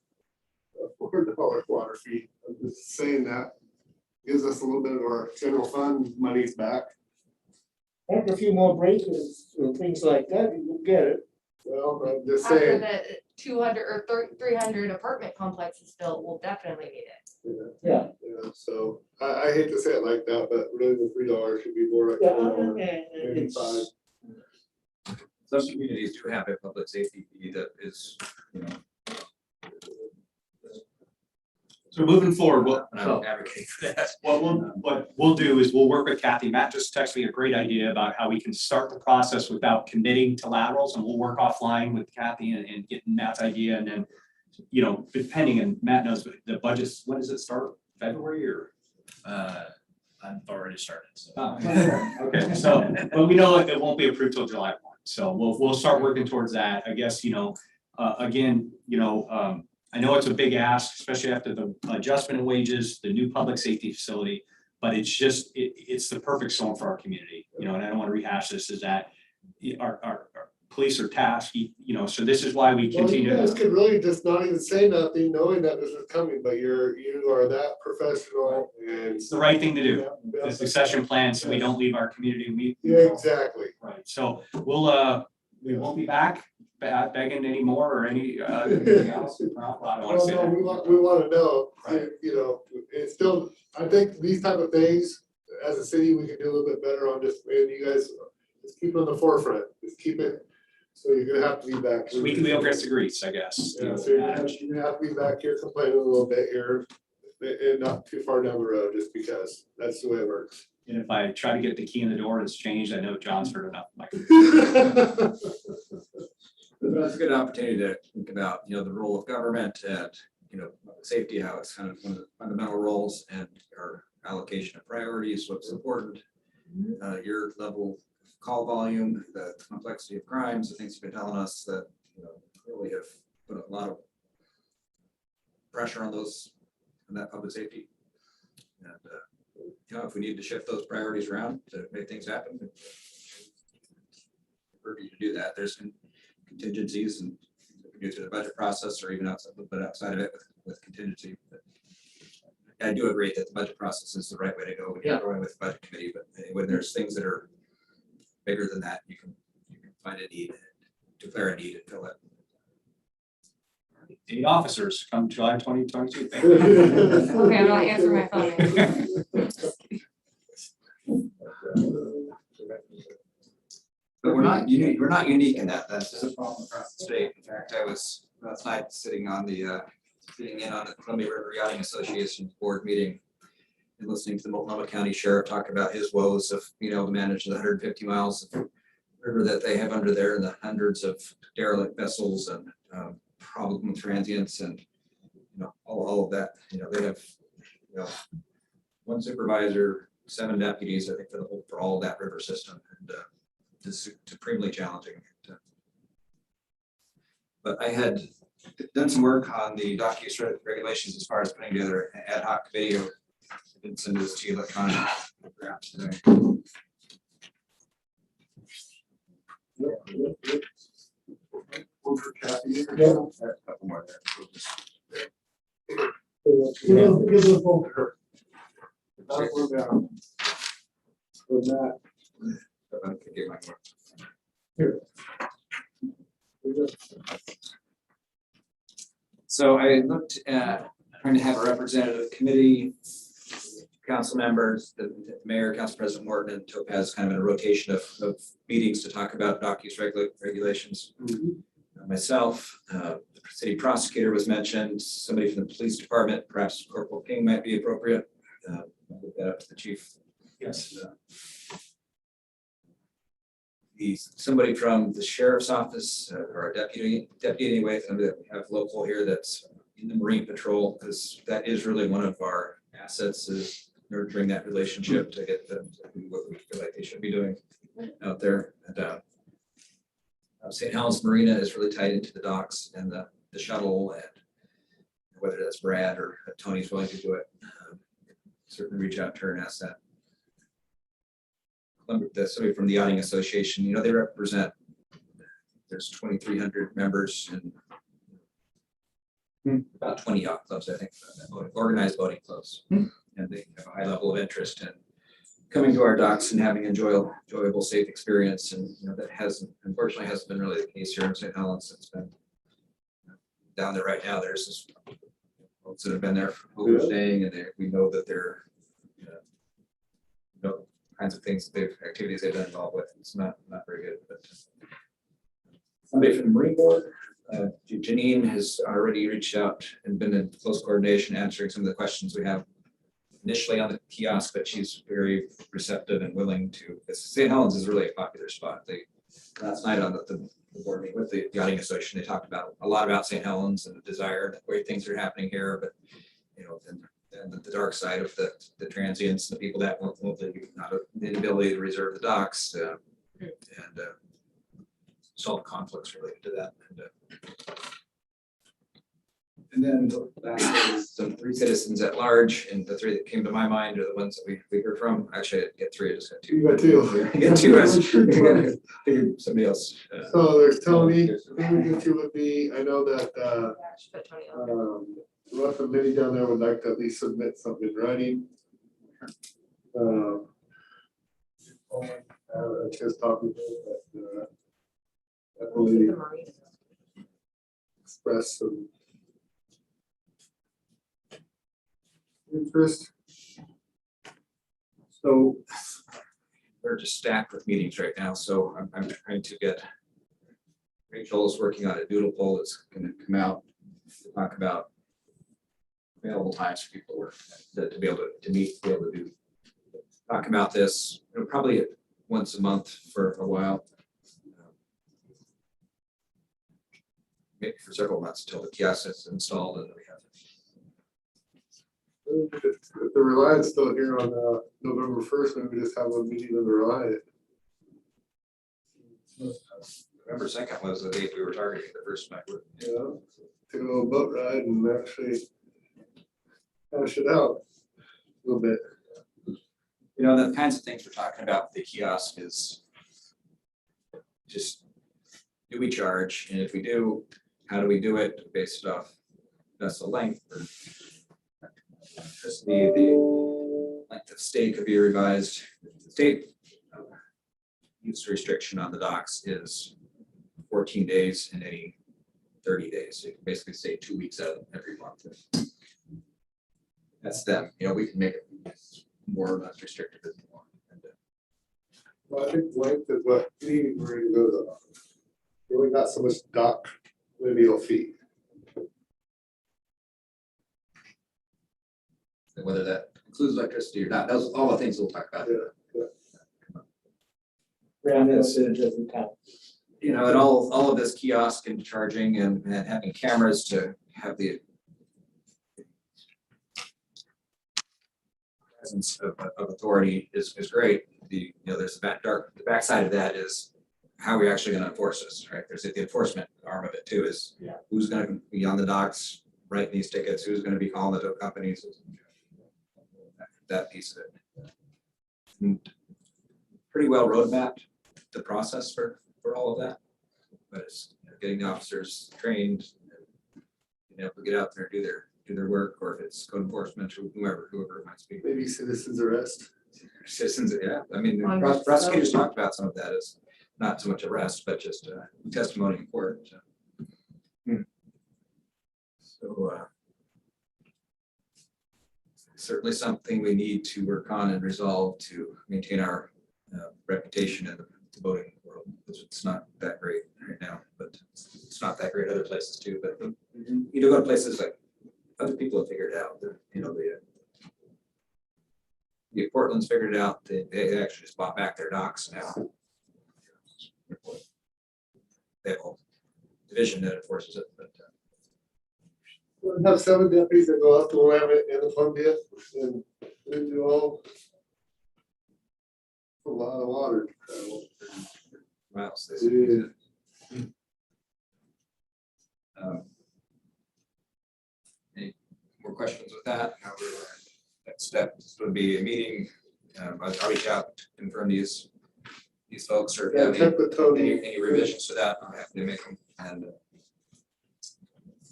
water fee. I'm just saying that gives us a little bit of our general fund monies back. After a few more breakers or things like that, you will get it. Well, I'm just After saying. the 200 or 300 apartment complexes is built, we'll definitely need it. Yeah. So I hate to say it like that, but really the $3 should be more like $4, maybe $5. Some communities do have a public safety fee that is, So moving forward, I don't advocate for that. what we'll do is we'll work with Kathy. Matt just texted me a great idea about how we can start the process without committing to laterals, and we'll work offline with Kathy and getting Matt's idea. And then, depending, and Matt knows the budgets, when does it start? February or? I've already started, so. Okay, so, but we know it won't be approved till July 1. So we'll start working towards that. I guess, I know it's a big ask, especially after the adjustment in wages, the new public safety facility, but it's the perfect storm for our community, and I don't want to rehash this, is that our police are tasked, so this is why we Well, you continue guys to. could really just not even say nothing, knowing that this is coming, but you are that professional and. It's the right thing to do. Yeah, The succession plan, so we don't leave our community. Yeah, exactly. Right, so we won't be back begging anymore or anything else. Well, I don't wanna Well, say no, that. we wanna know, Right. it's still, I think these type of things, as a city, we can do a little bit better on just, and you guys, just keep it on the forefront, just keep it, so you're gonna have to be back. So we can be Chris agrees, I guess. Yeah, so you're gonna have to be back here complaining a little bit here, and not too far down the road, just because, that's the way it works. And if I try to get the key in the door and it's changed, I know John's heard enough. That's a good opportunity to think about, the role of government and, safety, how it's kind of one of the fundamental roles and our allocation of priorities, what's important. Your level of call volume, the complexity of crimes, the things you've been telling us that, really have put a lot of pressure on that public safety. And, if we need to shift those priorities around to make things happen, we're ready to do that. There's contingencies and we can do through the budget process or even outside, a little bit outside of it with contingency. But I do agree that the budget process is the right way to go. We can't go in with the budget committee, but when there's things that are bigger than that, you can find a need, declare a need and fill it. 8 officers come July 2022. Okay, I'm not answering my phone. But we're not unique in that. That's a problem across the state. In fact, I was last night sitting in on the Columbia River Yachting Association board meeting and listening to the Multnomah County Sheriff talk about his woes of being able to manage the 150 miles of river that they have under there and the hundreds of derelict vessels and problem transients and all of that. They have one supervisor, 7 deputies, I think, for all of that river system, and it's supremely challenging. But I had done some work on the dock use regulations as far as putting together an ad hoc video. I didn't send this to you electronically. Perhaps today. A couple more there. Give the phone to her. Not one down. For that. I can get my more. Here. So I looked at trying to have a representative committee, council members, the mayor, council president Morton, and Topaz kind of in a rotation of meetings to talk about dock use regulations. Myself, the city prosecutor was mentioned, somebody from the police department, perhaps Corporal King might be appropriate. I'll look that up to the chief. Yes. Somebody from the sheriff's office or a deputy anyway, somebody that we have local here that's in the Marine Patrol, because that is really one of our assets, is nurturing that relationship to get them to do what we feel like they should be doing out there. And St. Helens Marina is really tied into the docks and the shuttle, and whether that's Brad or Tony's willing to do it, certainly reach out to her and ask that. Somebody from the Yachting Association, they represent, there's 2,300 members and about 20 yacht clubs, I think, organized boating clubs. And they have a high level of interest in coming to our docks and having enjoyable, safe experience. And that unfortunately hasn't been really the case here in St. Helens. It's been down there right now. There's this folks that have been there for overstaying, and we know that they're kinds of things, activities they've been involved with. It's not very good. But somebody from the Marine Board, Janine, has already reached out and been in close coordination, answering some of the questions we have initially on the kiosk, but she's very receptive and willing to. St. Helens is really a popular spot. Last night on the board meeting with the Yachting Association, they talked about a lot about St. Helens and the desire and the great things are happening here, but and the dark side of the transients, the people that won't not the inability to reserve the docks, and solve conflicts related to that. And And then last is some 3 citizens at large, and the 3 that came to my mind are the ones that we heard from. Actually, I didn't get 3, I just got 2. You got 2. I got 2. I figured somebody else. So there's Tony, who would get you would be, I know that, Should put Tony on. Russ and Minnie down there would like to at least submit something in writing. I just talked with him, but, I believe The marina. express some interest. So We're just stacked with meetings right now, so I'm trying to get. Rachel is working on a doodle poll that's gonna come out to talk about available times for people to work, to be able to meet, be able to do. Talk about this, probably once a month for a while. Maybe for several months until the kiosk is installed and we have. if the Reliance still here on November 1st, maybe just have a meeting of the Reliance. November 2nd was the date we were targeting, the first night. You know, take a little boat ride and actually hash it out a little bit. You know, the kinds of things we're talking about with the kiosk is just, do we charge? And if we do, how do we do it based off vessel length? Or just the length of stay could be revised. The state use restriction on the docks is 14 days in any 30 days. So you can basically stay 2 weeks out every month. That's them. You know, we can make it more or less restrictive if you want. And, Well, I think length is what we were gonna go to. We only got so much dock lineal feet. and whether that includes electricity or not, those all the things we'll talk about. Around that side doesn't count. You know, and all of this kiosk and charging and having cameras to have the presence of authority is great. The, you know, there's the backside of that is how are we actually gonna enforce this, right? There's the enforcement arm of it too, is who's gonna be on the docks, writing these tickets, who's gonna be calling the tow companies. That piece of it. And pretty well roadmapped the process for all of that. But it's, you know, getting the officers trained, and being able to get out there and do their work, or if it's code enforcement or whoever it might be. Maybe citizens arrest. Citizens, yeah, I mean, Understood. prosecutors talked about some of that as not so much arrest, but just testimony in court. So certainly something we need to work on and resolve to maintain our reputation in the voting world, because it's not that great right now, but it's not that great other places too. But you do go to places like other people have figured out that, you know, the Portland's figured it out. They actually just bought back their docks now. They have a whole division that enforces it, but We'll have 7 deputies that go out to Willamette and the Columbia and do all a lot of water to travel. miles. Any more questions with that? How we're, next step would be a meeting. I'll reach out, confirm these folks, or if you Yeah, have check with Tony. any revisions to that, I'm happy to make them. And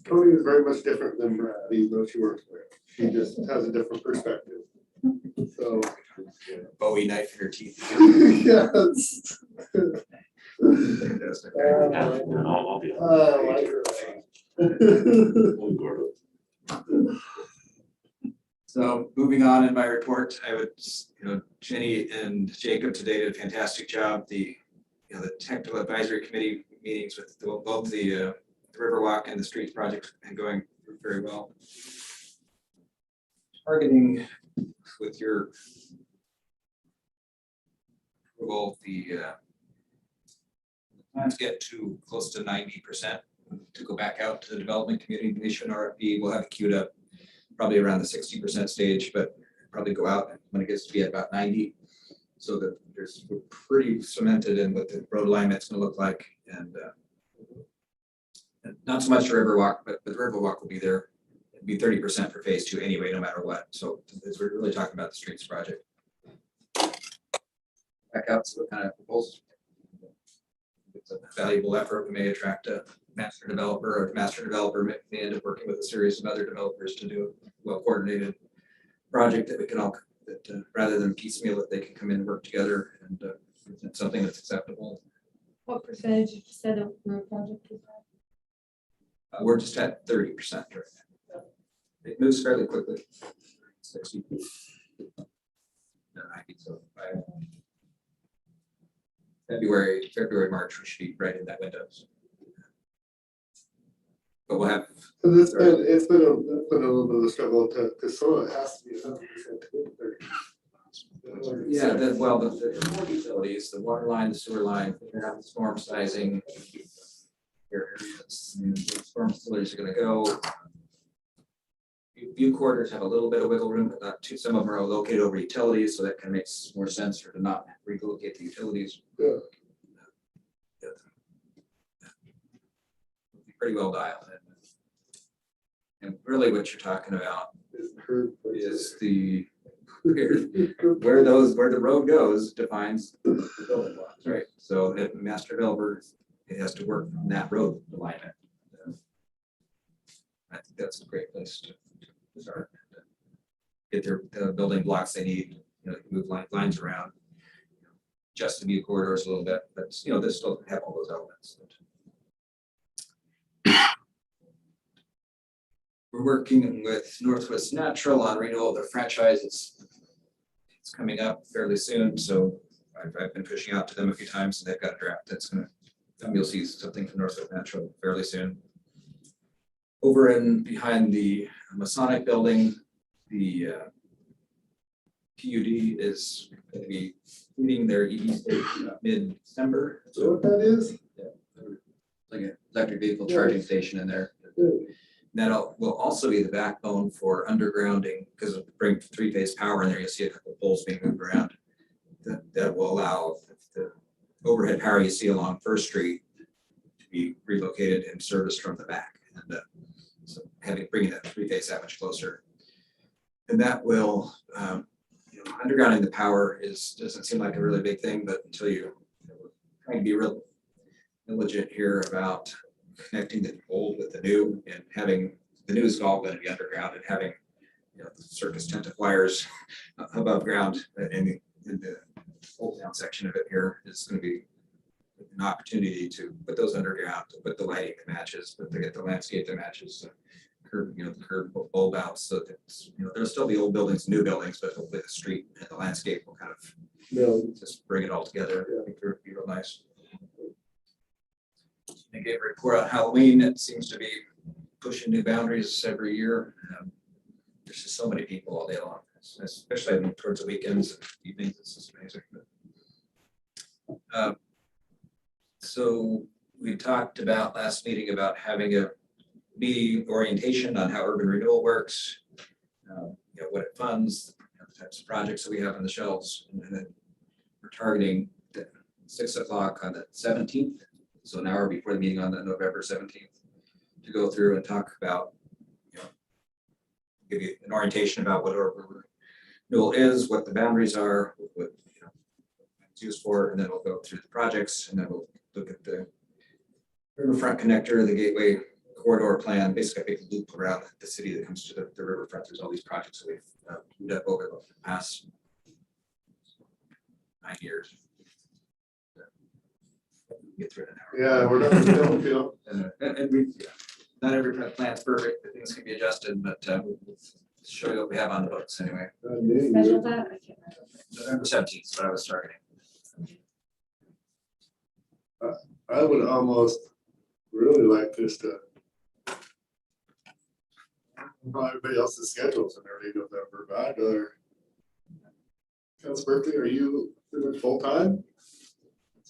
Tony is very much different than Brad, even though she works there. She just has a different perspective. So. Bowie knife in her teeth. Yes. Fantastic. Yeah, I'll be. I like her. So moving on in my report, I would, you know, Jenny and Jacob today did a fantastic job. The technical advisory committee meetings with both the Riverwalk and the streets project and going very well. Targeting with your approval, the plans get to close to 90% to go back out to the development community to issue an RFP. We'll have it queued up probably around the 60% stage, but probably go out when it gets to be at about 90. So that we're pretty cemented in what the road alignment's gonna look like, and Not so much Riverwalk, but the Riverwalk will be there. It'd be 30% for phase 2 anyway, no matter what. So we're really talking about the streets project. Back out, so what kind of proposals? It's a valuable effort. We may attract a master developer, or master developer may end up working with a series of other developers to do a well-coordinated project that we can all, that rather than piecemeal it, they can come in and work together and present something that's acceptable. What percentage you said of road project is that? We're just at 30% right now. It moves fairly quickly. 60. No, 90, so by February, March, we should be right in that window. But we'll have. So it's been a little bit of a struggle because some of it has to be 100% to 30. Yeah, the more utilities, the water line, the sewer line, the storm sizing. Your areas, the storm facilities are gonna go. View corridors have a little bit of wiggle room, but not too, some of them are located over utilities, so that kind of makes more sense for to not relocate the utilities. Yeah. Pretty well dialed in. And really what you're talking about is the where the road goes defines the building blocks, right? So if the master developer, it has to work from that road alignment. I think that's a great place to start. Get their building blocks they need, move lines around, adjust the view corridors a little bit, but they still have all those elements. We're working with Northwest Natural on renewal of their franchise. It's coming up fairly soon, so I've been pushing out to them a few times, and they've got a draft that's gonna. You'll see something from Northwest Natural fairly soon. Over and behind the Masonic building, the PUD is going to be meeting their EV state mid-December. So what that is? Like an electric vehicle charging station in there. That will also be the backbone for undergrounding, because it'll bring 3-phase power in there. You'll see a couple of poles being moved around. That will allow the overhead power you see along First Street to be relocated and serviced from the back. And so bringing that 3-phase that much closer. And that will, undergrounding the power doesn't seem like a really big thing, but until you're trying to be real diligent here about connecting the old with the new, and having the new is all going to be underground, and having the circus tent wires above ground in the old down section of it here is going to be an opportunity to put those underground, to put the lighting that matches, but to get the landscape that matches the curb bulb outs, so that there'll still be old buildings, new buildings, but hopefully the street and the landscape will kind of just bring it all together. I think it would be real nice. I gave a report on Halloween. It seems to be pushing new boundaries every year. There's just so many people all day long, especially towards the weekends and evenings. It's just amazing. So we talked about last meeting about having a meeting orientation on how urban renewal works, what it funds, the types of projects that we have on the shelves, and then we're targeting 6 o'clock on the 17th. So an hour before the meeting on the November 17th, to go through and talk about, give you an orientation about what urban renewal is, what the boundaries are, what it's used for, and then we'll go through the projects, and then we'll look at the riverfront connector, the gateway corridor plan, basically a big loop around the city that comes to the riverfront. There's all these projects that we've moved up over the past 9 years. Get through it in an hour. Yeah, we're not feel. And we, not every plan's perfect, but things can be adjusted, but we'll show you what we have on the books anyway. Special that, I can't remember. November 17th is what I was targeting. I would almost really like this to. Everybody else's schedules in early November, but I'd rather. Councilor Berkeley, are you doing full time?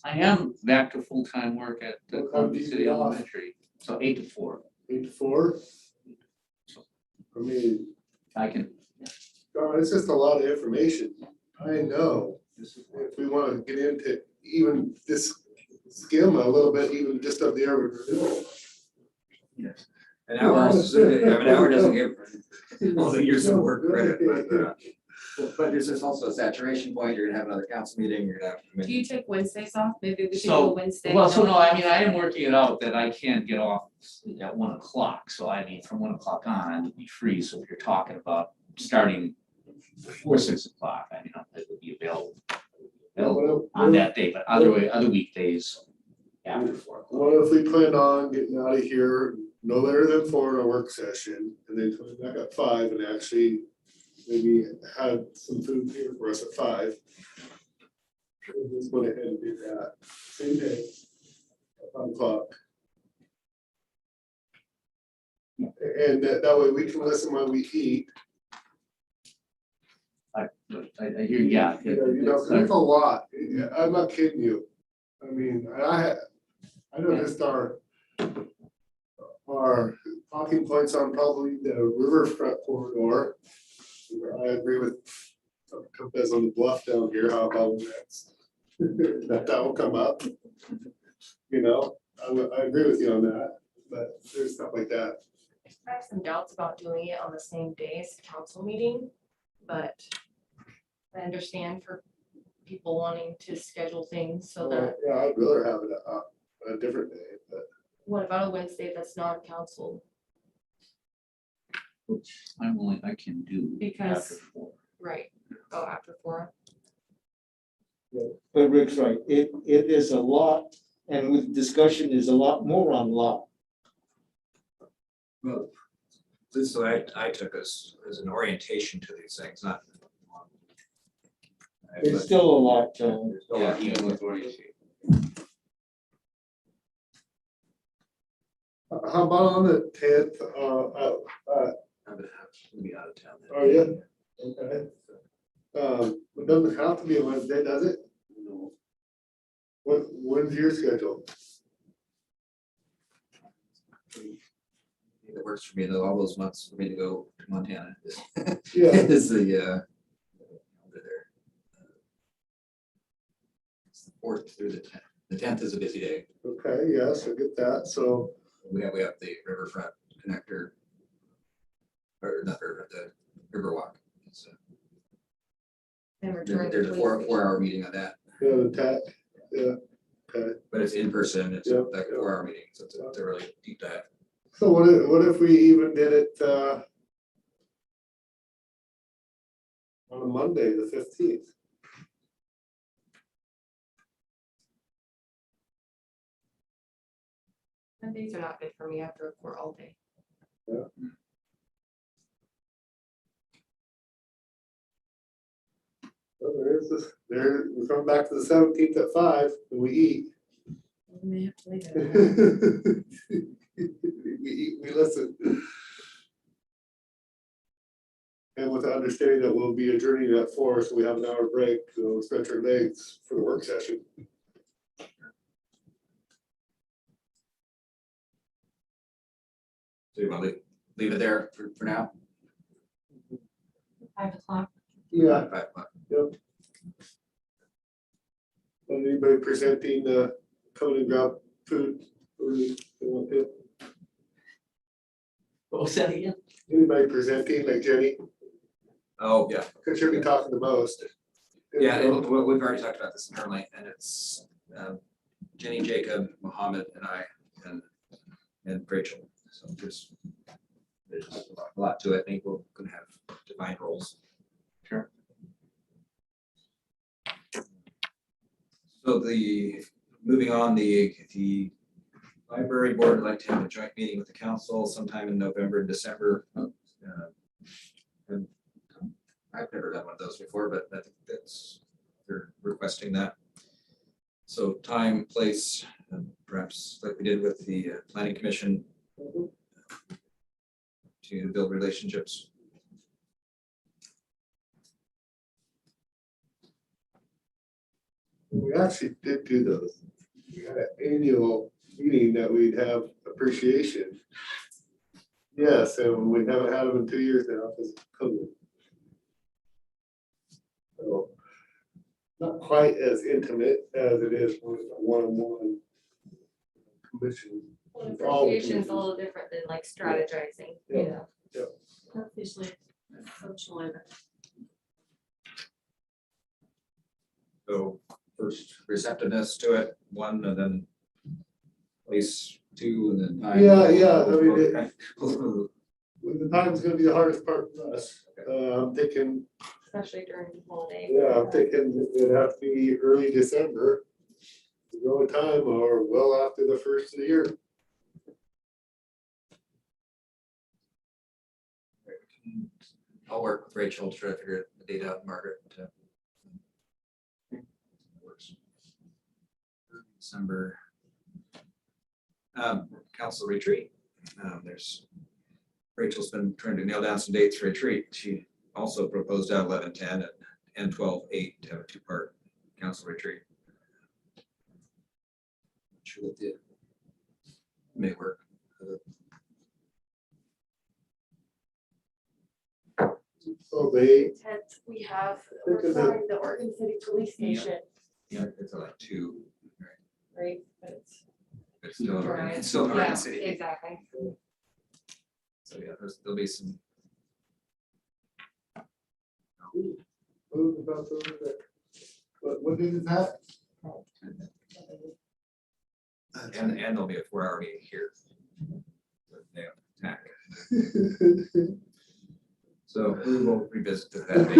I am back to full-time work at the What time do Columbia you City get off? Elementary, so 8 to 4. 8 to 4? I mean, I can, God, it's just a lot of information. I know. If we want to get into even this skim a little bit, even just of the urban renewal. Yes. An hour doesn't give all the years of work credit, but there's just also a saturation point. You're gonna have another council meeting, you're gonna have. Do you take Wednesdays off? Maybe we could do So, a Wednesday. well, so no, I mean, I am working it out that I can't get off at 1 o'clock, so I mean, from 1 o'clock on, I would be free, so if you're talking about starting before 6 o'clock, I mean, it would be available on that day, but other weekdays after 4 o'clock. What if we plan on getting out of here no later than 4 in a work session, and then coming back at 5 and actually maybe have some food here for us at 5? We'll just go ahead and do that, same day, at 5 o'clock. And that way we can listen while we eat. I hear, yeah. You know, there's a lot, I'm not kidding you. I mean, I know just our talking points on probably the riverfront corridor. I agree with Compass on the bluff down here, how about that will come up. You know, I agree with you on that, but there's stuff like that. I have some doubts about doing it on the same day as the council meeting, but I understand for people wanting to schedule things so that, Yeah, I'd rather have it a different day, but. what about a Wednesday that's non-council? I can do Because- after 4. Right, go after 4. But Rick's right, it is a lot, and with discussion is a lot more on law. Well, this is what I took as an orientation to these things, not. It's still a lot, Yeah, even with orientation. How about on the 10th, I'm gonna have to be out of town. that Oh, day. yeah. Okay. It doesn't have to be a Wednesday, does it? No. When's your schedule? It works for me, though, all those months for me to go to Montana. Yeah. Is the, over there. It's the 4th through the 10th. The 10th is a busy day. Okay, yes, I get that, so, We have the riverfront connector. Or not river, the Riverwalk. It's, And return There's a between. 4-hour meeting on that, yeah, the tech, yeah, okay. but it's in person, it's Yeah. like a 4-hour meeting, so it's a really deep dive. So what if we even did it, on a Monday, the 15th? Mondays are not good for me after a court all day. Well, we come back to the 17th at 5 and we eat. We may have to leave it. We eat, we listen. And with the understanding that we'll be adjourning at 4, so we have an hour break, so stretch our legs for the work session. So you want to leave it there for now? 5 o'clock. Yeah. 5 o'clock. Anybody presenting coming and grab food? Or they want to? What was that again? Anybody presenting like Jenny? Oh, yeah. Cause she'll be talking the most. Yeah, we've already talked about this internally, and it's Jenny, Jacob, Mohammed, and I, and Rachel. So there's a lot to it. I think we're gonna have defined roles. Sure. So moving on, the library board would like to have a joint meeting with the council sometime in November and December. And I've never done one of those before, but I think they're requesting that. So time, place, perhaps like we did with the planning commission to build relationships. We actually did do those. We had an annual meeting that we'd have appreciation. Yes, and we haven't had them in 2 years now because of COVID. So not quite as intimate as it is with a one-on-one commission. Well, All appreciation is a communities. little different than like strategizing, Yeah. you know. Officially, social event. So first receptiveness to it, 1, and then place 2, and then. time. Yeah, I mean, it- Okay. The time's gonna be the hardest part for us. I'm thinking, Especially during the holiday. yeah, I'm thinking it'd have to be early December. The only time or well after the first of the year. I'll work with Rachel to try to figure the date out, Margaret. Works. December. Council retreat. Rachel's been trying to nail down some dates for retreat. She also proposed out 11/10 and 12/8 to have a 2-part council retreat. Not sure that the may work. So they, Tenth, we have, Think we're of the- starting the Oregon City Police Station, Yeah, it's like 2, right? But it's but it's still, dry. it's still in Oregon Yeah, City. exactly. So yeah, there'll be some. what date is that? And there'll be a 4-hour meeting here. Yeah, attack. So we will revisit that date.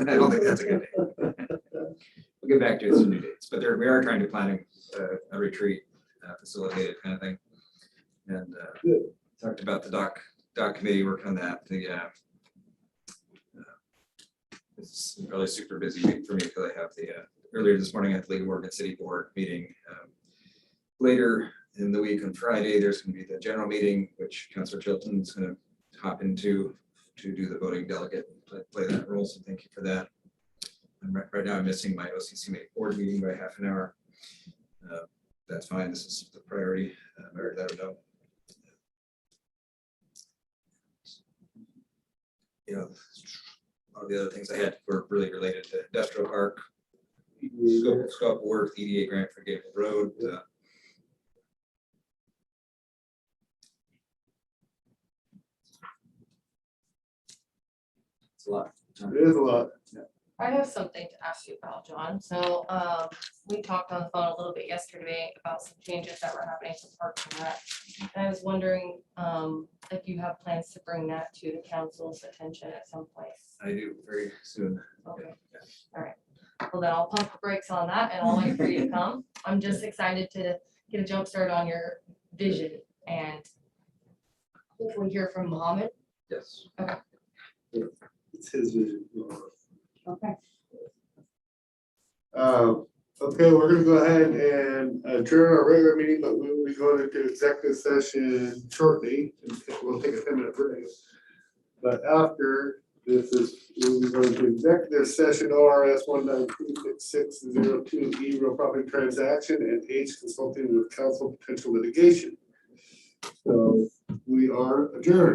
I don't think that's a good date. We'll get back to some new dates, but we are trying to plan a retreat, facilitated kind of thing. And talked about the doc committee working on that. It's really super busy week for me because I have earlier this morning I had the League of Oregon City Board meeting. Later in the week on Friday, there's going to be the general meeting, which Councilor Chilton is going to hop into to do the voting delegate, play that role. So thank you for that. And right now I'm missing my OCC board meeting by half an hour. That's fine. This is the priority. I already let her know. You know, all the other things I had were really related to industrial park, scope of work, EDA grant for Gable Road. It's a lot. It is a lot. I have something to ask you about, John. So, we talked on the phone a little bit yesterday about some changes that were happening to Parks and Rec. And I was wondering, if you have plans to bring that to the council's attention at some place. I do very soon. Okay, all right. Well, then I'll pump the brakes on that and I'll wait for you to come. I'm just excited to get a jump start on your vision and hopefully hear from Mohammed. Yes. It's his vision. Okay. Okay, we're gonna go ahead and adjourn our regular meeting, but we will be going into executive session shortly. We'll take a 10-minute break. But after this we'll be going to executive session ORS 1926602E real property transaction and H consulting with council potential litigation. So we are adjourned.